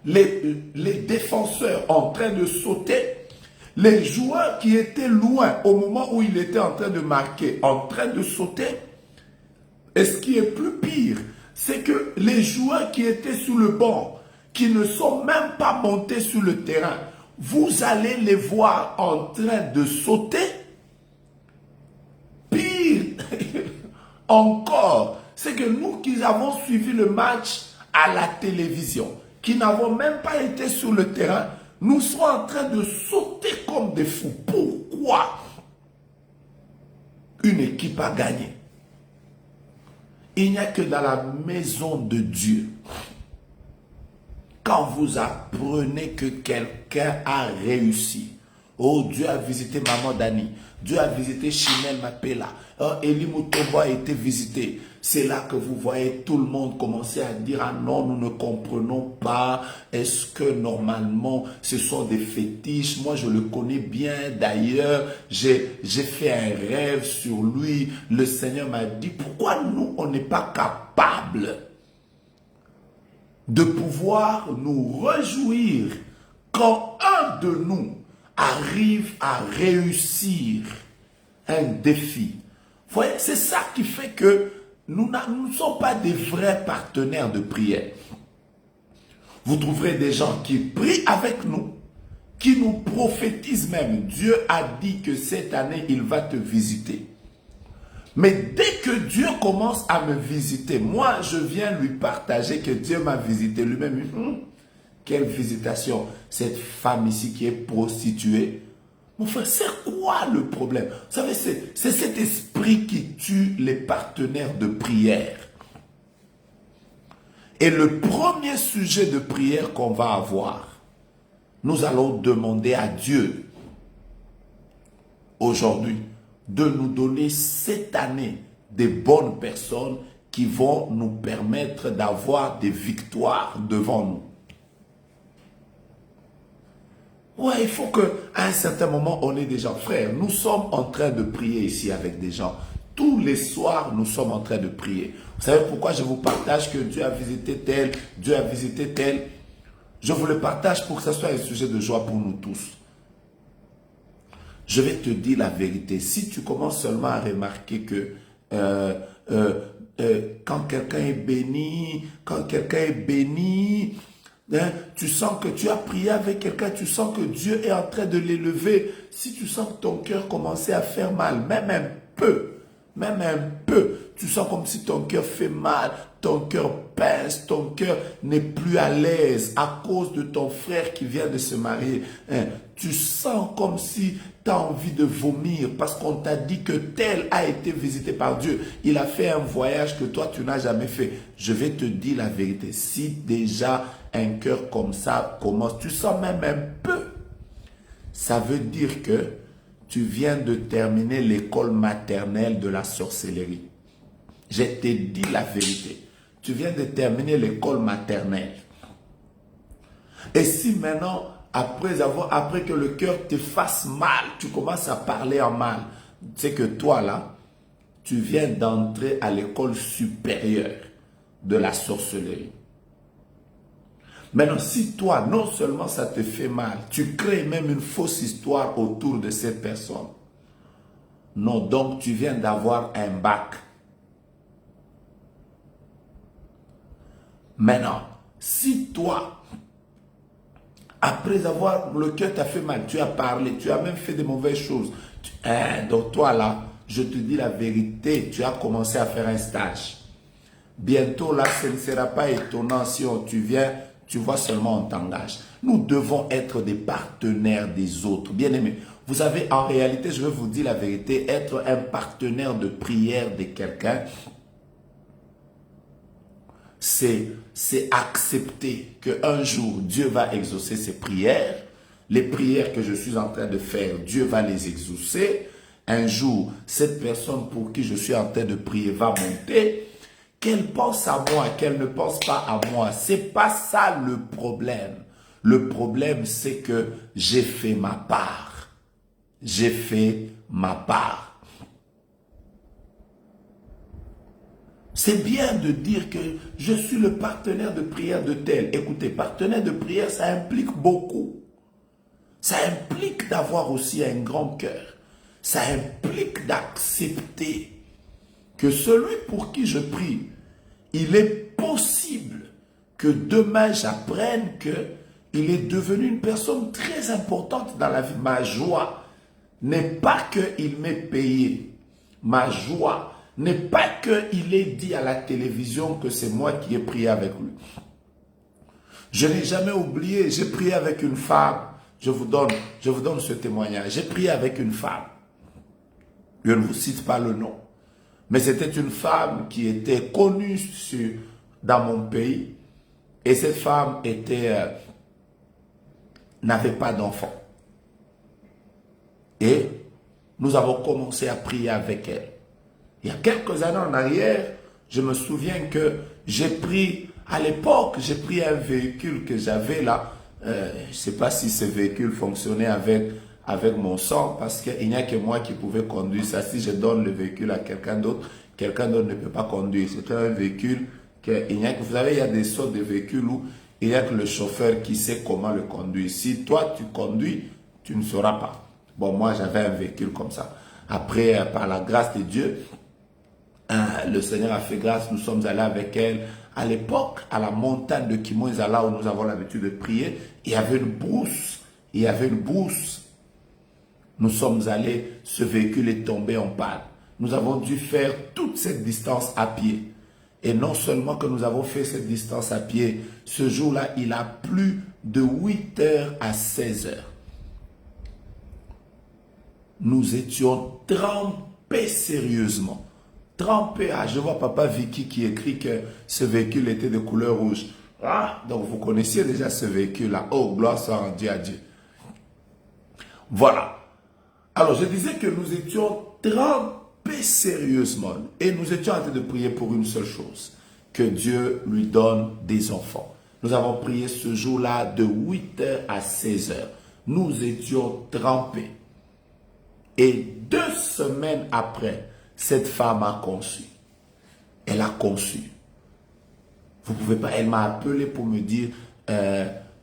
les défenseurs en train de sauter, les joueurs qui étaient loin au moment où il était en train de marquer, en train de sauter. Et ce qui est plus pire, c'est que les joueurs qui étaient sur le banc, qui ne sont même pas montés sur le terrain, vous allez les voir en train de sauter. Pire encore, c'est que nous qui avons suivi le match à la télévision, qui n'avons même pas été sur le terrain, nous sommes en train de sauter comme des fous. Pourquoi? Une équipe a gagné. Il n'y a que dans la maison de Dieu, quand vous apprenez que quelqu'un a réussi. Oh, Dieu a visité Maman Dani. Dieu a visité Chimel Mapela. Oh, Eli Mutombo a été visité. C'est là que vous voyez tout le monde commencer à dire « Ah non, nous ne comprenons pas. Est-ce que normalement, ce sont des fétiches? Moi, je le connais bien. D'ailleurs, j'ai fait un rêve sur lui. Le Seigneur m'a dit, pourquoi nous, on n'est pas capable de pouvoir nous réjouir quand un de nous arrive à réussir un défi. » Vous voyez, c'est ça qui fait que nous ne sommes pas des vrais partenaires de prière. Vous trouverez des gens qui prient avec nous, qui nous prophétisent même. Dieu a dit que cette année, il va te visiter. Mais dès que Dieu commence à me visiter, moi, je viens lui partager que Dieu m'a visité. Lui-même, quelle visitation, cette femme ici qui est prostituée. Mon frère, c'est quoi le problème? Vous savez, c'est cet esprit qui tue les partenaires de prière. Et le premier sujet de prière qu'on va avoir, nous allons demander à Dieu, aujourd'hui, de nous donner cette année des bonnes personnes qui vont nous permettre d'avoir des victoires devant nous. Ouais, il faut qu'à un certain moment, on ait des gens. Frère, nous sommes en train de prier ici avec des gens. Tous les soirs, nous sommes en train de prier. Vous savez pourquoi je vous partage que Dieu a visité tel, Dieu a visité tel? Je vous le partage pour que ce soit un sujet de joie pour nous tous. Je vais te dire la vérité. Si tu commences seulement à remarquer que quand quelqu'un est béni, hein, tu sens que tu as prié avec quelqu'un, tu sens que Dieu est en train de l'élever. Si tu sens que ton cœur commence à faire mal, même un peu, même un peu, tu sens comme si ton cœur fait mal, ton cœur pince, ton cœur n'est plus à l'aise à cause de ton frère qui vient de se marier. Tu sens comme si tu as envie de vomir parce qu'on t'a dit que tel a été visité par Dieu. Il a fait un voyage que toi, tu n'as jamais fait. Je vais te dire la vérité. Si déjà un cœur comme ça commence, tu sens même un peu, ça veut dire que tu viens de terminer l'école maternelle de la sorcellerie. Je t'ai dit la vérité. Tu viens de terminer l'école maternelle. Et si maintenant, après que le cœur te fasse mal, tu commences à parler en mal, c'est que toi là, tu viens d'entrer à l'école supérieure de la sorcellerie. Maintenant, si toi, non seulement ça te fait mal, tu crées même une fausse histoire autour de cette personne. Non, donc tu viens d'avoir un bac. Maintenant, si toi, après avoir, le cœur t'a fait mal, tu as parlé, tu as même fait de mauvaises choses. Donc toi là, je te dis la vérité, tu as commencé à faire un stage. Bientôt là, ce ne sera pas étonnant si tu viens, tu vois seulement on t'engage. Nous devons être des partenaires des autres. Bien aimés, vous savez, en réalité, je vais vous dire la vérité, être un partenaire de prière de quelqu'un, c'est accepter qu'un jour, Dieu va exaucer ses prières. Les prières que je suis en train de faire, Dieu va les exaucer. Un jour, cette personne pour qui je suis en train de prier va monter. Qu'elle pense à moi, qu'elle ne pense pas à moi, c'est pas ça le problème. Le problème, c'est que j'ai fait ma part. J'ai fait ma part. C'est bien de dire que je suis le partenaire de prière de tel. Écoutez, partenaire de prière, ça implique beaucoup. Ça implique d'avoir aussi un grand cœur. Ça implique d'accepter que celui pour qui je prie, il est possible que demain j'apprenne qu'il est devenu une personne très importante dans la vie. Ma joie n'est pas qu'il m'ait payé. Ma joie n'est pas qu'il ait dit à la télévision que c'est moi qui ai prié avec lui. Je n'ai jamais oublié, j'ai prié avec une femme. Je vous donne ce témoignage. J'ai prié avec une femme. Je ne vous cite pas le nom. Mais c'était une femme qui était connue dans mon pays. Et cette femme n'avait pas d'enfant. Et nous avons commencé à prier avec elle. Il y a quelques années en arrière, je me souviens que j'ai pris, à l'époque, j'ai pris un véhicule que j'avais là. Je ne sais pas si ce véhicule fonctionnait avec mon sang, parce qu'il n'y a que moi qui pouvais conduire ça. Si je donne le véhicule à quelqu'un d'autre ne peut pas conduire. C'est un véhicule vous savez, il y a des sortes de véhicules où il n'y a que le chauffeur qui sait comment le conduire. Si toi, tu conduis, tu ne sauras pas. Bon, moi, j'avais un véhicule comme ça. Après, par la grâce de Dieu, le Seigneur a fait grâce, nous sommes allés avec elle. À l'époque, à la montagne de Kimoizala, où nous avons l'habitude de prier, il y avait une brousse. Il y avait une brousse. Nous sommes allés, ce véhicule est tombé en panne. Nous avons dû faire toute cette distance à pied. Et non seulement que nous avons fait cette distance à pied, ce jour-là, il a plu de 8h à 16h. Nous étions trempés sérieusement. Trempés. Ah, je vois papa Vicky qui écrit que ce véhicule était de couleur rouge. Ah, donc vous connaissiez déjà ce véhicule-là. Oh, gloire soit rendue à Dieu. Voilà. Alors, je disais que nous étions trempés sérieusement et nous étions en train de prier pour une seule chose, que Dieu lui donne des enfants. Nous avons prié ce jour-là de 8h à 16h. Nous étions trempés. Et 2 semaines après, cette femme a conçu. Elle a conçu. Vous pouvez pas, elle m'a appelé pour me dire,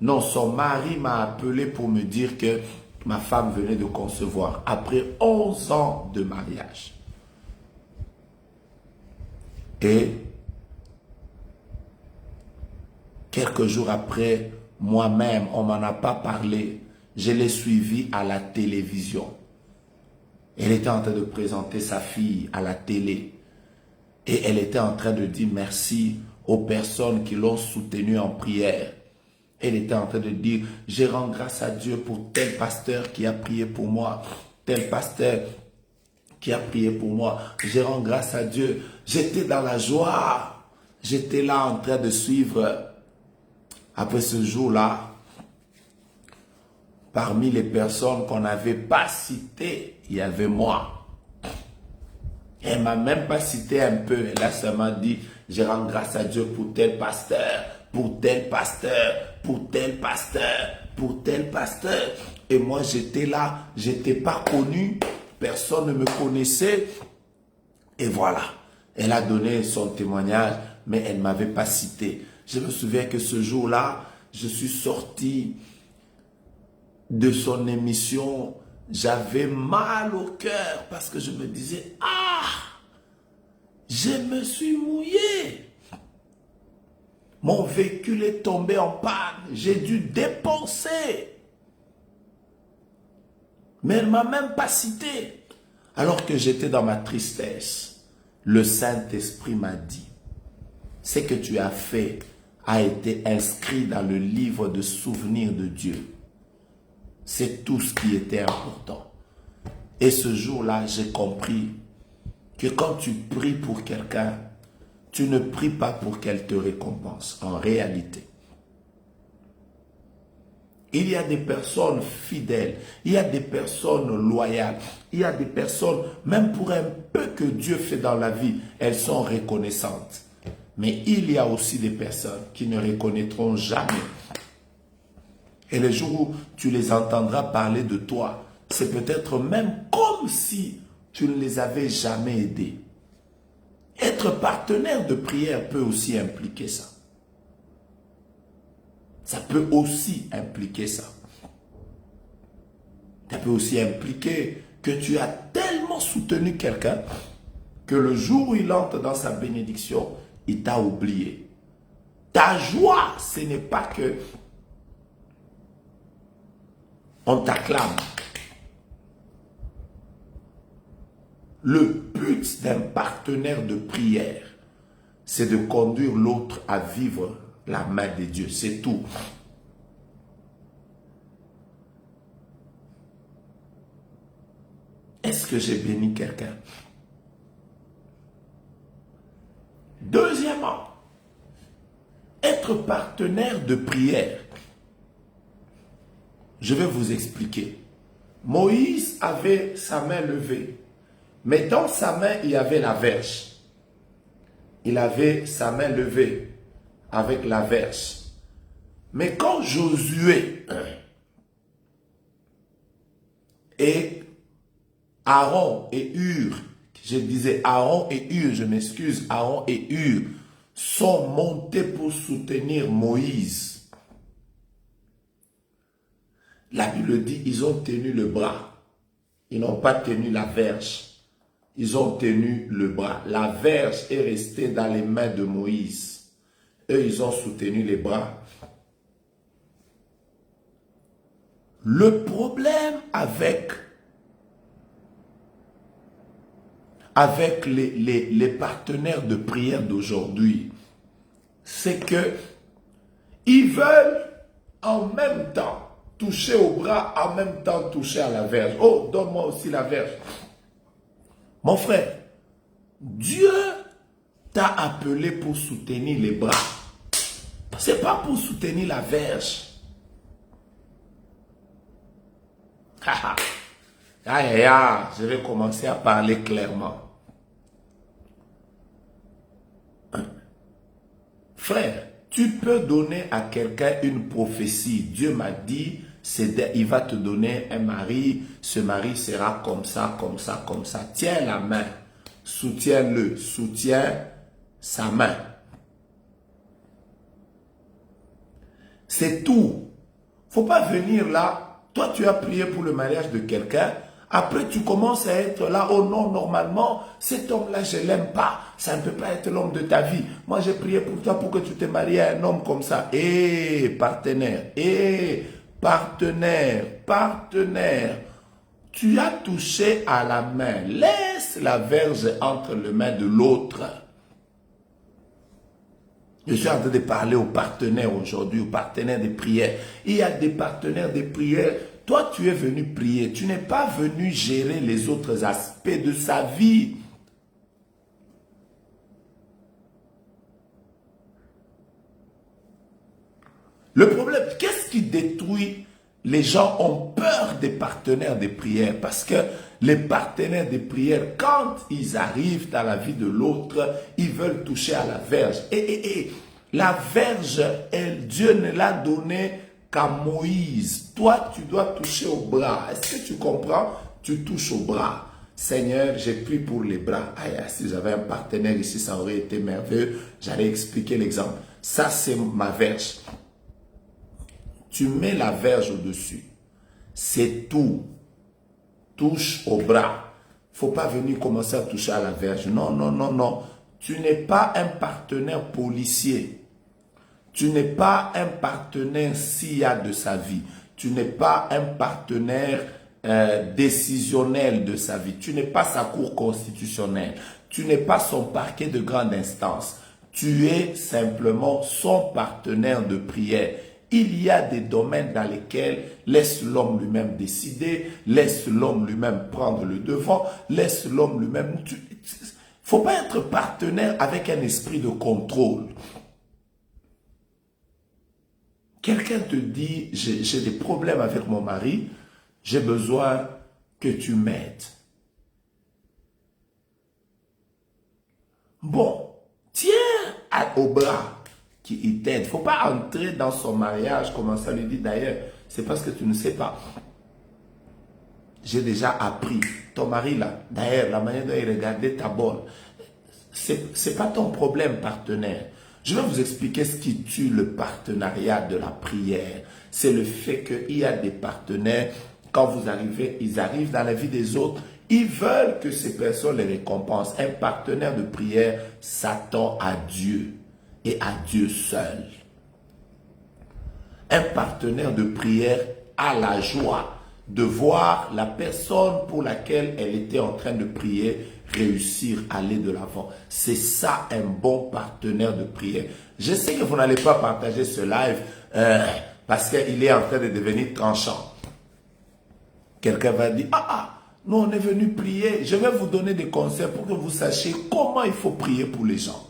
non, son mari m'a appelé pour me dire que ma femme venait de concevoir après 11 ans de mariage. Et quelques jours après, moi-même, on ne m'en a pas parlé. Je l'ai suivi à la télévision. Elle était en train de présenter sa fille à la télé. Et elle était en train de dire merci aux personnes qui l'ont soutenue en prière. Elle était en train de dire, je rends grâce à Dieu pour tel pasteur qui a prié pour moi, tel pasteur qui a prié pour moi. Je rends grâce à Dieu. J'étais dans la joie. J'étais là en train de suivre. Après ce jour-là, parmi les personnes qu'on n'avait pas citées, il y avait moi. Elle ne m'a même pas cité un peu. Elle a seulement dit, je rends grâce à Dieu pour tel pasteur, pour tel pasteur, pour tel pasteur, pour tel pasteur. Et moi, j'étais là, je n'étais pas connu, personne ne me connaissait. Et voilà, elle a donné son témoignage, mais elle ne m'avait pas cité. Je me souviens que ce jour-là, je suis sorti de son émission. J'avais mal au cœur parce que je me disais, ah, je me suis mouillé. Mon véhicule est tombé en panne. J'ai dû dépenser. Mais elle ne m'a même pas cité. Alors que j'étais dans ma tristesse, le Saint-Esprit m'a dit, ce que tu as fait a été inscrit dans le livre de souvenirs de Dieu. C'est tout ce qui était important. Et ce jour-là, j'ai compris que quand tu pries pour quelqu'un, tu ne pries pas pour qu'elle te récompense. En réalité, il y a des personnes fidèles, il y a des personnes loyales, il y a des personnes, même pour un peu que Dieu fait dans la vie, elles sont reconnaissantes. Mais il y a aussi des personnes qui ne reconnaîtront jamais. Et le jour où tu les entendras parler de toi, c'est peut-être même comme si tu ne les avais jamais aidés. Être partenaire de prière peut aussi impliquer ça. Ça peut aussi impliquer ça. Ça peut aussi impliquer que tu as tellement soutenu quelqu'un que le jour où il entre dans sa bénédiction, il t'a oublié. Ta joie, ce n'est pas que on t'acclame. Le but d'un partenaire de prière, c'est de conduire l'autre à vivre la main de Dieu. C'est tout. Est-ce que j'ai béni quelqu'un? Deuxièmement, être partenaire de prière. Je vais vous expliquer. Moïse avait sa main levée. Mais dans sa main, il y avait la verge. Il avait sa main levée avec la verge. Mais quand Josué et Aaron et Hur, je disais Aaron et Hur, je m'excuse, Aaron et Hur sont montés pour soutenir Moïse, la Bible dit, ils ont tenu le bras. Ils n'ont pas tenu la verge. Ils ont tenu le bras. La verge est restée dans les mains de Moïse. Eux, ils ont soutenu les bras. Le problème avec les partenaires de prière d'aujourd'hui, c'est que ils veulent en même temps toucher au bras, en même temps toucher à la verge. Oh, donne-moi aussi la verge. Mon frère, Dieu t'a appelé pour soutenir les bras. Ce n'est pas pour soutenir la verge. Je vais commencer à parler clairement. Frère, tu peux donner à quelqu'un une prophétie. Dieu m'a dit, il va te donner un mari. Ce mari sera comme ça, comme ça, comme ça. Tiens la main. Soutiens-le. Soutiens sa main. C'est tout. Faut pas venir là. Toi, tu as prié pour le mariage de quelqu'un. Après, tu commences à être là. Oh non, normalement, cet homme-là, je ne l'aime pas. Ça ne peut pas être l'homme de ta vie. Moi, j'ai prié pour toi pour que tu te maries à un homme comme ça. Partenaire. Partenaire. Tu as touché à la main. Laisse la verge entre les mains de l'autre. Je suis en train de parler aux partenaires aujourd'hui, aux partenaires des prières. Il y a des partenaires des prières. Toi, tu es venu prier. Tu n'es pas venu gérer les autres aspects de sa vie. Le problème, qu'est-ce qui détruit? Les gens ont peur des partenaires des prières parce que les partenaires des prières, quand ils arrivent dans la vie de l'autre, ils veulent toucher à la verge. Et la verge, Dieu ne l'a donnée qu'à Moïse. Toi, tu dois toucher au bras. Est-ce que tu comprends? Tu touches au bras. Seigneur, j'ai pris pour les bras. Aïe, si j'avais un partenaire ici, ça aurait été merveilleux. J'allais expliquer l'exemple. Ça, c'est ma verge. Tu mets la verge au-dessus. C'est tout. Touche au bras. Il ne faut pas venir commencer à toucher à la verge. Non, non, non, non. Tu n'es pas un partenaire policier. Tu n'es pas un partenaire SIA de sa vie. Tu n'es pas un partenaire décisionnel de sa vie. Tu n'es pas sa cour constitutionnelle. Tu n'es pas son parquet de grande instance. Tu es simplement son partenaire de prière. Il y a des domaines dans lesquels laisse l'homme lui-même décider, laisse l'homme lui-même prendre le devant, laisse l'homme lui-même... Il ne faut pas être partenaire avec un esprit de contrôle. Quelqu'un te dit, j'ai des problèmes avec mon mari, j'ai besoin que tu m'aides. Bon, tiens au bras. Il t'aide. Il ne faut pas entrer dans son mariage, commencer à lui dire d'ailleurs, c'est parce que tu ne sais pas. J'ai déjà appris. Ton mari là, d'ailleurs, la manière dont il regardait ta bonne, c'est pas ton problème, partenaire. Je vais vous expliquer ce qui tue le partenariat de la prière. C'est le fait qu'il y a des partenaires, quand vous arrivez, ils arrivent dans la vie des autres, ils veulent que ces personnes les récompensent. Un partenaire de prière s'attend à Dieu et à Dieu seul. Un partenaire de prière a la joie de voir la personne pour laquelle elle était en train de prier réussir à aller de l'avant. C'est ça un bon partenaire de prière. Je sais que vous n'allez pas partager ce live parce qu'il est en train de devenir tranchant. Quelqu'un va dire, nous on est venu prier. Je vais vous donner des conseils pour que vous sachiez comment il faut prier pour les gens.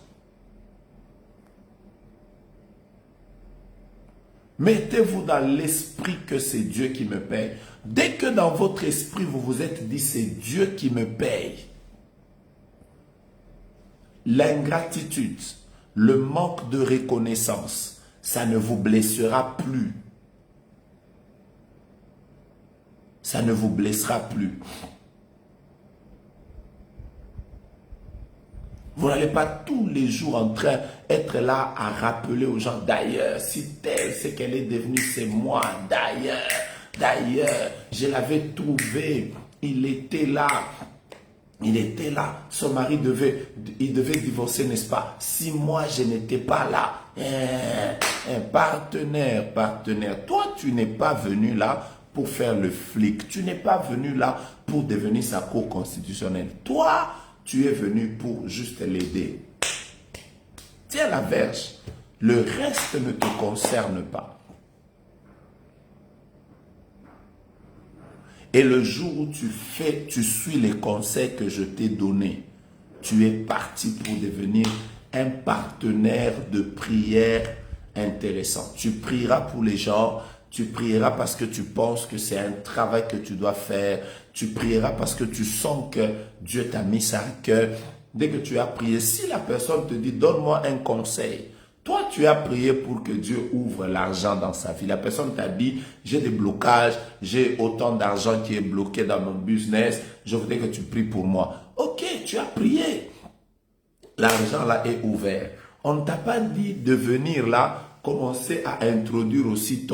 Mettez-vous dans l'esprit que c'est Dieu qui me paye. Dès que dans votre esprit, vous vous êtes dit, c'est Dieu qui me paye. L'ingratitude, le manque de reconnaissance, ça ne vous blessera plus. Ça ne vous blessera plus. Vous n'allez pas tous les jours en train d'être là à rappeler aux gens, d'ailleurs, si tel c'est qu'elle est devenue, c'est moi, d'ailleurs, je l'avais trouvé, il était là, son mari devait divorcer, n'est-ce pas? Si moi je n'étais pas là, partenaire, toi tu n'es pas venu là pour faire le flic, tu n'es pas venu là pour devenir sa cour constitutionnelle, toi, tu es venu pour juste l'aider. Tiens la verge. Le reste ne te concerne pas. Et le jour où tu suis les conseils que je t'ai donnés, tu es parti pour devenir un partenaire de prière intéressant. Tu prieras pour les gens. Tu prieras parce que tu penses que c'est un travail que tu dois faire. Tu prieras parce que tu sens que Dieu t'a mis ça à cœur. Dès que tu as prié, si la personne te dit, donne-moi un conseil. Toi, tu as prié pour que Dieu ouvre l'argent dans sa vie. La personne t'a dit, j'ai des blocages, j'ai autant d'argent qui est bloqué dans mon business. Je voudrais que tu pries pour moi. Ok, tu as prié. L'argent là est ouvert. On ne t'a pas dit de venir là, commencer à introduire aussi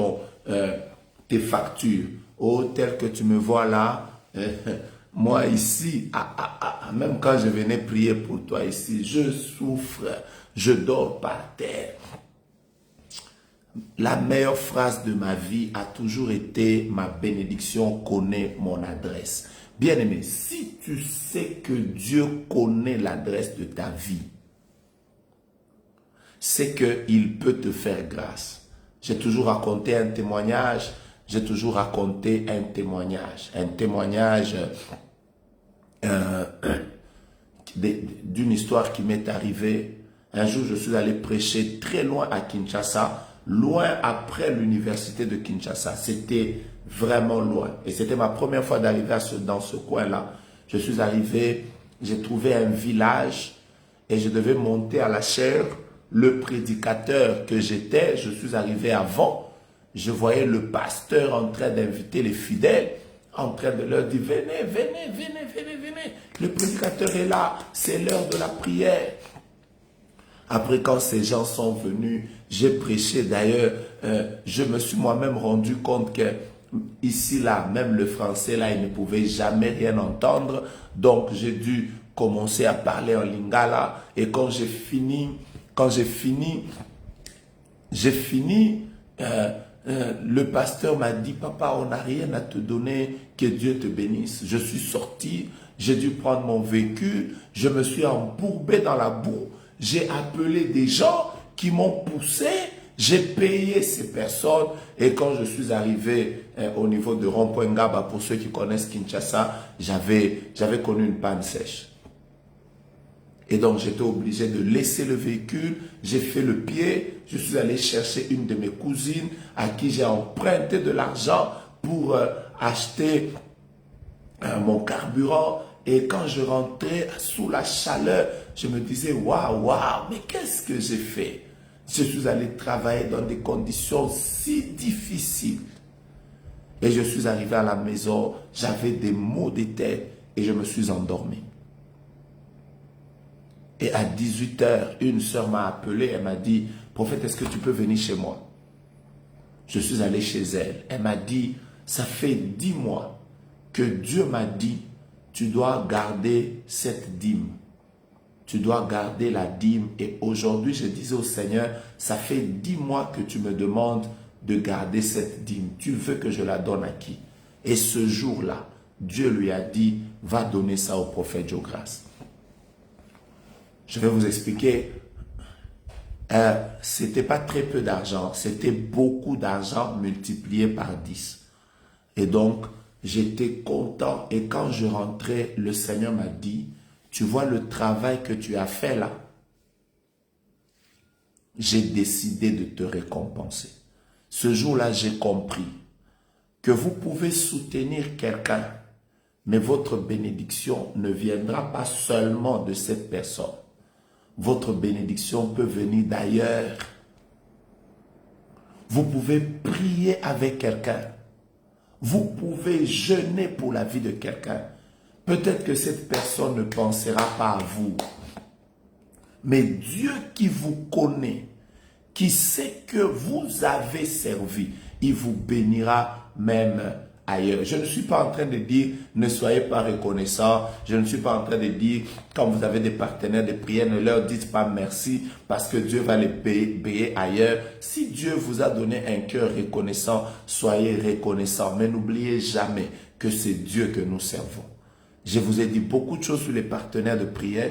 tes factures. Oh, tel que tu me vois là, moi ici, même quand je venais prier pour toi ici, je souffre, je dors par terre. la meilleure phrase de ma vie a toujours été « Ma bénédiction connaît mon adresse ». Bien-aimé, si tu sais que Dieu connaît l'adresse de ta vie, c'est qu'il peut te faire grâce. J'ai toujours raconté un témoignage, d'une histoire qui m'est arrivée. Un jour, je suis allé prêcher très loin à Kinshasa, loin après l'université de Kinshasa. C'était vraiment loin. Et c'était ma première fois d'arriver dans ce coin-là. Je suis arrivé, j'ai trouvé un village et je devais monter à la chaire. Le prédicateur que j'étais, je suis arrivé avant. Je voyais le pasteur en train d'inviter les fidèles, en train de leur dire « Venez, venez, venez, venez, venez. Le prédicateur est là, c'est l'heure de la prière. » Après, quand ces gens sont venus, j'ai prêché. D'ailleurs, je me suis moi-même rendu compte que ici, là, même le français, là, il ne pouvait jamais rien entendre. Donc, j'ai dû commencer à parler en lingala. Et quand j'ai fini, le pasteur m'a dit « Papa, on n'a rien à te donner, que Dieu te bénisse. » Je suis sorti, j'ai dû prendre mon véhicule, je me suis embourbé dans la boue, j'ai appelé des gens qui m'ont poussé, j'ai payé ces personnes et quand je suis arrivé au niveau de Rond-Point Ngaba, pour ceux qui connaissent Kinshasa, j'avais connu une panne sèche. Et donc, j'étais obligé de laisser le véhicule. J'ai fait le pied. Je suis allé chercher une de mes cousines à qui j'ai emprunté de l'argent pour acheter mon carburant. Et quand je rentrais sous la chaleur, je me disais, waouh, waouh, mais qu'est-ce que j'ai fait? Je suis allé travailler dans des conditions si difficiles. Et je suis arrivé à la maison, j'avais des maux de tête et je me suis endormi. Et à 18 h, une sœur m'a appelé, elle m'a dit, prophète, est-ce que tu peux venir chez moi? Je suis allé chez elle. Elle m'a dit, ça fait 10 mois que Dieu m'a dit, tu dois garder cette dîme. Tu dois garder la dîme. Et aujourd'hui, je disais au Seigneur, ça fait 10 mois que tu me demandes de garder cette dîme. Tu veux que je la donne à qui? Et ce jour-là, Dieu lui a dit, va donner ça au prophète Jogras. Je vais vous expliquer. C'était pas très peu d'argent, c'était beaucoup d'argent multiplié par 10. Et donc, j'étais content. Et quand je rentrais, le Seigneur m'a dit, tu vois le travail que tu as fait là, j'ai décidé de te récompenser. Ce jour-là, j'ai compris que vous pouvez soutenir quelqu'un, mais votre bénédiction ne viendra pas seulement de cette personne. Votre bénédiction peut venir d'ailleurs. Vous pouvez prier avec quelqu'un. Vous pouvez jeûner pour la vie de quelqu'un. Peut-être que cette personne ne pensera pas à vous. Mais Dieu qui vous connaît, qui sait que vous avez servi, il vous bénira même ailleurs. Je ne suis pas en train de dire ne soyez pas reconnaissants. Je ne suis pas en train de dire quand vous avez des partenaires de prière, ne leur dites pas merci parce que Dieu va les payer ailleurs. Si Dieu vous a donné un cœur reconnaissant, soyez reconnaissants. Mais n'oubliez jamais que c'est Dieu que nous servons. Je vous ai dit beaucoup de choses sur les partenaires de prière.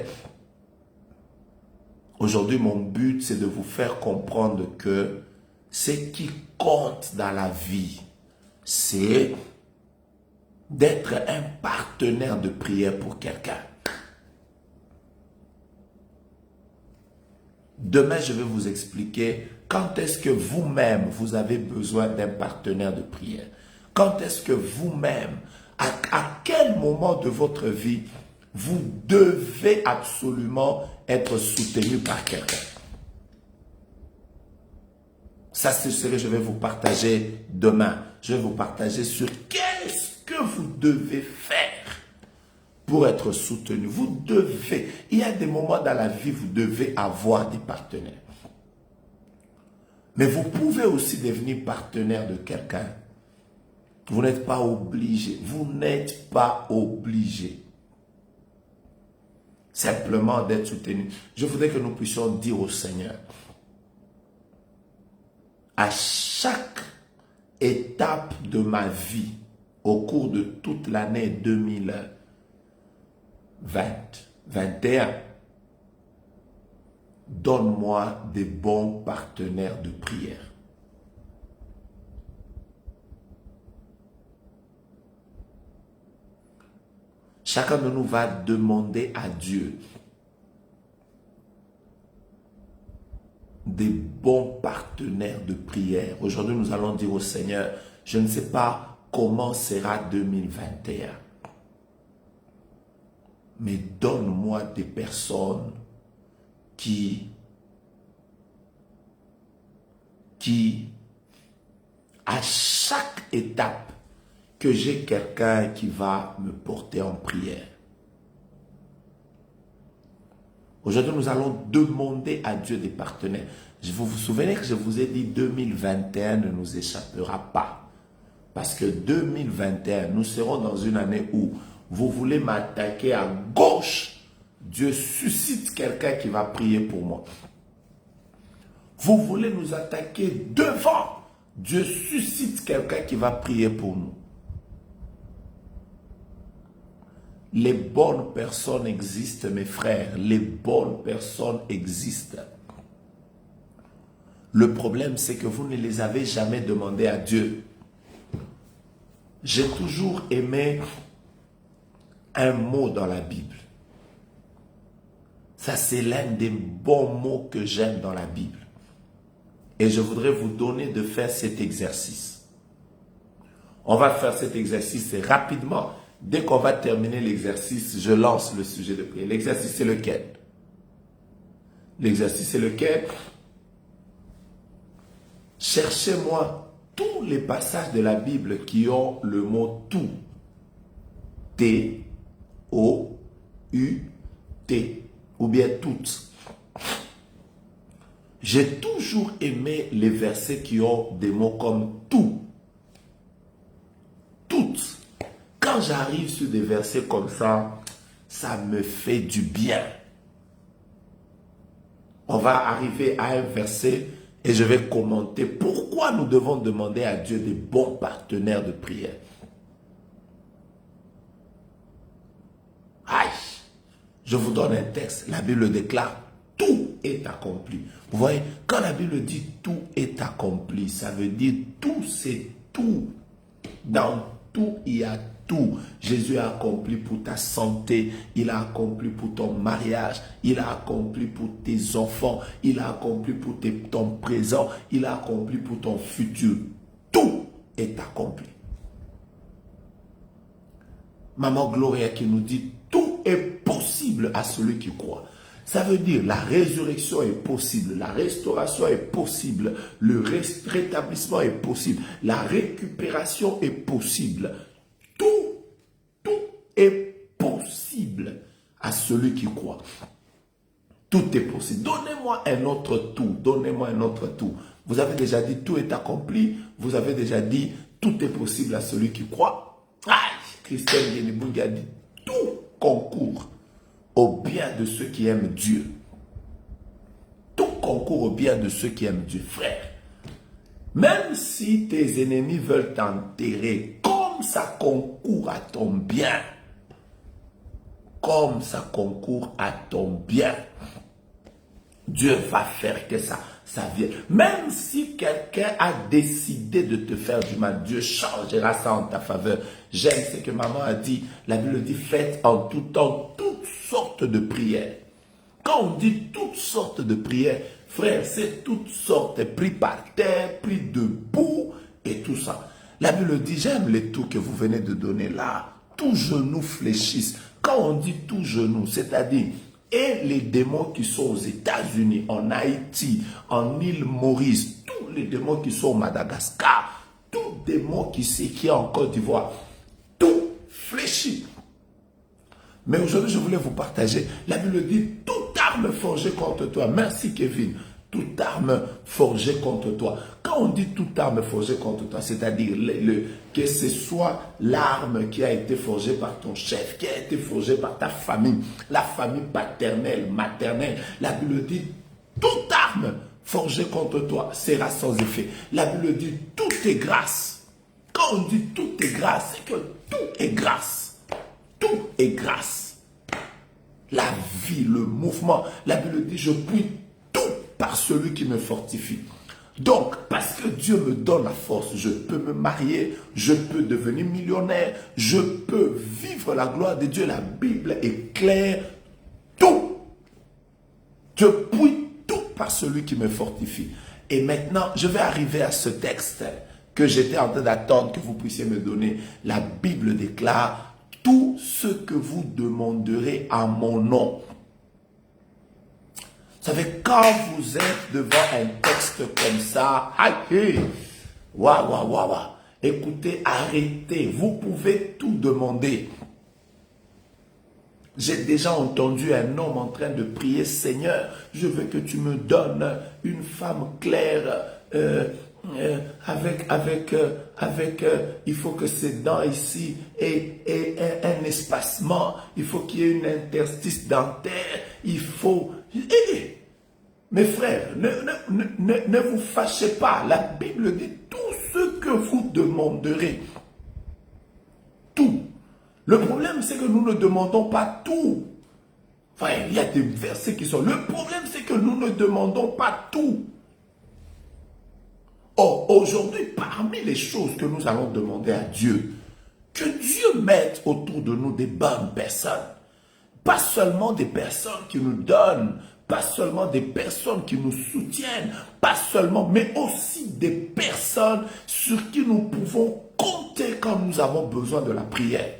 Aujourd'hui, mon but, c'est de vous faire comprendre que ce qui compte dans la vie, c'est d'être un partenaire de prière pour quelqu'un. Demain, je vais vous expliquer quand est-ce que vous-même, vous avez besoin d'un partenaire de prière. Quand est-ce que vous-même, à quel moment de votre vie, vous devez absolument être soutenu par quelqu'un. Ça, c'est ce que je vais vous partager demain. Je vais vous partager sur qu'est-ce que vous devez faire pour être soutenu. Vous devez. Il y a des moments dans la vie, vous devez avoir des partenaires. Mais vous pouvez aussi devenir partenaire de quelqu'un. Vous n'êtes pas obligé. Vous n'êtes pas obligé. Simplement d'être soutenu. Je voudrais que nous puissions dire au Seigneur, à chaque étape de ma vie, au cours de toute l'année 2021, donne-moi des bons partenaires de prière. Chacun de nous va demander à Dieu des bons partenaires de prière. Aujourd'hui, nous allons dire au Seigneur, je ne sais pas comment sera 2021, mais donne-moi des personnes qui à chaque étape, que j'ai quelqu'un qui va me porter en prière. Aujourd'hui, nous allons demander à Dieu des partenaires. Vous vous souvenez que je vous ai dit 2021 ne nous échappera pas. Parce que 2021, nous serons dans une année où vous voulez m'attaquer à gauche. Dieu suscite quelqu'un qui va prier pour moi. Vous voulez nous attaquer devant. Dieu suscite quelqu'un qui va prier pour nous. Les bonnes personnes existent, mes frères. Les bonnes personnes existent. Le problème, c'est que vous ne les avez jamais demandées à Dieu. J'ai toujours aimé un mot dans la Bible. Ça, c'est l'un des bons mots que j'aime dans la Bible. Et je voudrais vous donner de faire cet exercice. On va faire cet exercice rapidement. Dès qu'on va terminer l'exercice, je lance le sujet de prière. L'exercice, c'est lequel? L'exercice, c'est lequel? Cherchez-moi tous les passages de la Bible qui ont le mot tout. T-O-U-T. Ou bien toutes. J'ai toujours aimé les versets qui ont des mots comme tout. Toutes. Quand j'arrive sur des versets comme ça, ça me fait du bien. On va arriver à un verset et je vais commenter pourquoi nous devons demander à Dieu des bons partenaires de prière. Aïe, je vous donne un texte. La Bible déclare, tout est accompli. Vous voyez, quand la Bible dit tout est accompli, ça veut dire tout, c'est tout. Dans tout, il y a tout. Jésus a accompli pour ta santé, il a accompli pour ton mariage, il a accompli pour tes enfants, il a accompli pour ton présent, il a accompli pour ton futur. Tout est accompli. Maman Gloria qui nous dit tout est possible à celui qui croit. Ça veut dire la résurrection est possible, la restauration est possible, le rétablissement est possible, la récupération est possible. Tout est possible à celui qui croit. Tout est possible. Donnez-moi un autre tout. Donnez-moi un autre tout. Vous avez déjà dit tout est accompli. Vous avez déjà dit tout est possible à celui qui croit. Aïe, Christelle Yenibungi a dit tout concourt au bien de ceux qui aiment Dieu. Tout concourt au bien de ceux qui aiment Dieu. Frère, même si tes ennemis veulent t'enterrer, comme ça concourt à ton bien, comme ça concourt à ton bien, Dieu va faire que ça vienne. Même si quelqu'un a décidé de te faire du mal, Dieu changera ça en ta faveur. J'aime ce que maman a dit. La Bible dit, faites en tout temps toutes sortes de prières. Quand on dit toutes sortes de prières, frère, c'est toutes sortes, pris par terre, pris debout et tout ça. La Bible dit, j'aime les tout que vous venez de donner là. Tous genoux fléchissent. Quand on dit tout genou, c'est-à-dire, et les démons qui sont aux États-Unis, en Haïti, en île Maurice, tous les démons qui sont au Madagascar, tous les démons qui sont en Côte d'Ivoire, tout fléchit. Mais aujourd'hui, je voulais vous partager. La Bible dit, toute arme forgée contre toi. Merci Kevin. Toute arme forgée contre toi. Quand on dit toute arme forgée contre toi, c'est-à-dire que ce soit l'arme qui a été forgée par ton chef, qui a été forgée par ta famille, la famille paternelle, maternelle. La Bible dit, toute arme forgé contre toi sera sans effet. La Bible dit tout est grâce. Quand on dit tout est grâce, c'est que tout est grâce. Tout est grâce. La vie, le mouvement. La Bible dit je puis tout par celui qui me fortifie. Donc, parce que Dieu me donne la force, je peux me marier, je peux devenir millionnaire, je peux vivre la gloire de Dieu. La Bible est claire. Tout. Je puis tout par celui qui me fortifie. Et maintenant, je vais arriver à ce texte que j'étais en train d'attendre que vous puissiez me donner. La Bible déclare tout ce que vous demanderez en mon nom. Vous savez, quand vous êtes devant un texte comme ça, écoutez, arrêtez, vous pouvez tout demander. J'ai déjà entendu un homme en train de prier, Seigneur, je veux que tu me donnes une femme claire, il faut que ces dents ici aient un espacement, il faut qu'il y ait une interstice dentaire, il faut... Mes frères, ne vous fâchez pas, la Bible dit tout ce que vous demanderez, tout. Le problème, c'est que nous ne demandons pas tout. Enfin, il y a des versets qui sont... Le problème, c'est que nous ne demandons pas tout. Or, aujourd'hui, parmi les choses que nous allons demander à Dieu, que Dieu mette autour de nous des bonnes personnes. Pas seulement des personnes qui nous donnent, pas seulement des personnes qui nous soutiennent, pas seulement, mais aussi des personnes sur qui nous pouvons compter quand nous avons besoin de la prière.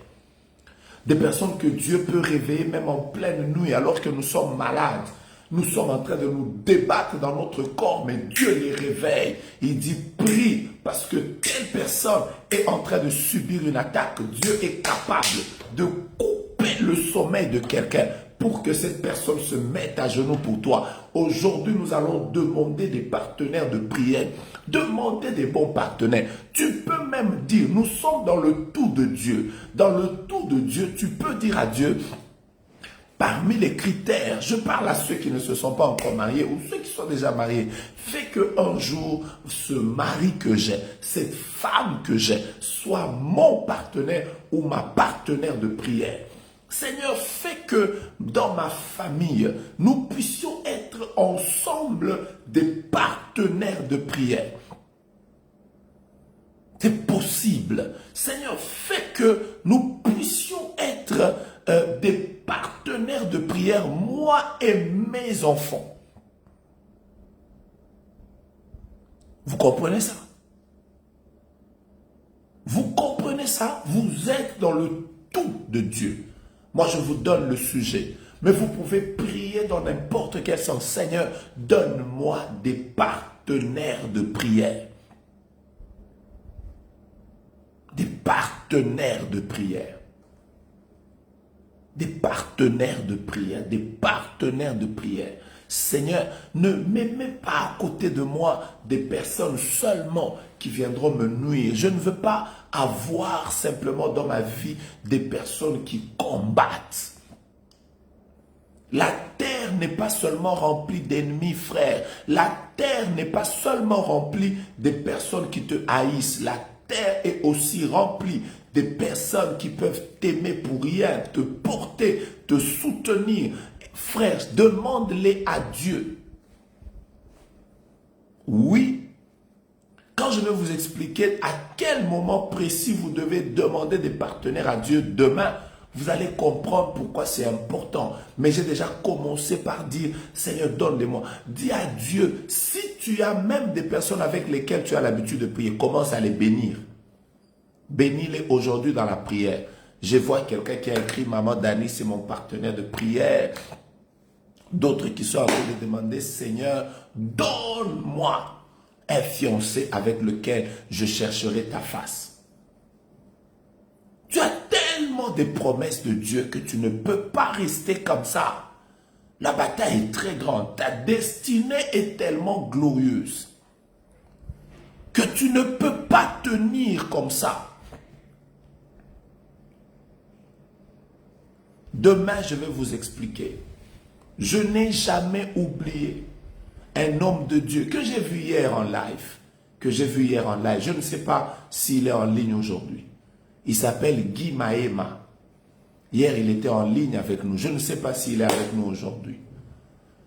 Des personnes que Dieu peut réveiller même en pleine nuit alors que nous sommes malades. Nous sommes en train de nous débattre dans notre corps, mais Dieu les réveille. Il dit prie parce que telle personne est en train de subir une attaque. Dieu est capable de couper le sommeil de quelqu'un pour que cette personne se mette à genoux pour toi. Aujourd'hui, nous allons demander des partenaires de prière. Demander des bons partenaires. Tu peux même dire, nous sommes dans le tout de Dieu. Dans le tout de Dieu, tu peux dire à Dieu, parmi les critères, je parle à ceux qui ne se sont pas encore mariés ou ceux qui sont déjà mariés, fais qu'un jour, ce mari que j'ai, cette femme que j'ai, soit mon partenaire ou ma partenaire de prière. Seigneur, fais que dans ma famille, nous puissions être ensemble des partenaires de prière. C'est possible. Seigneur, fais que nous puissions être des partenaires de prière, moi et mes enfants. Vous comprenez ça? Vous comprenez ça? Vous êtes dans le tout de Dieu. Moi, je vous donne le sujet. Mais vous pouvez prier dans n'importe quel sens. Seigneur, donne-moi des partenaires de prière. Des partenaires de prière. Des partenaires de prière. Des partenaires de prière. Seigneur, ne mets pas à côté de moi des personnes seulement qui viendront me nuire. Je ne veux pas avoir simplement dans ma vie des personnes qui combattent. La terre n'est pas seulement remplie d'ennemis, frère. La terre n'est pas seulement remplie des personnes qui te haïssent. La terre est aussi remplie des personnes qui peuvent t'aimer pour rien, te porter, te soutenir. Frère, demande-les à Dieu. Oui, quand je vais vous expliquer à quel moment précis vous devez demander des partenaires à Dieu demain, vous allez comprendre pourquoi c'est important. Mais j'ai déjà commencé par dire, Seigneur, donne-les-moi. Dis à Dieu, si tu as même des personnes avec lesquelles tu as l'habitude de prier, commence à les bénir. Bénis-les aujourd'hui dans la prière. Je vois quelqu'un qui a écrit, Maman Dani, c'est mon partenaire de prière. D'autres qui sont en train de demander, Seigneur, donne-moi un fiancé avec lequel je chercherai ta face. Tu as tellement de promesses de Dieu que tu ne peux pas rester comme ça. La bataille est très grande. Ta destinée est tellement glorieuse que tu ne peux pas tenir comme ça. Demain, je vais vous expliquer. Je n'ai jamais oublié Un homme de Dieu que j'ai vu hier en live. Je ne sais pas s'il est en ligne aujourd'hui. Il s'appelle Guy Mahema. Hier, il était en ligne avec nous. Je ne sais pas s'il est avec nous aujourd'hui.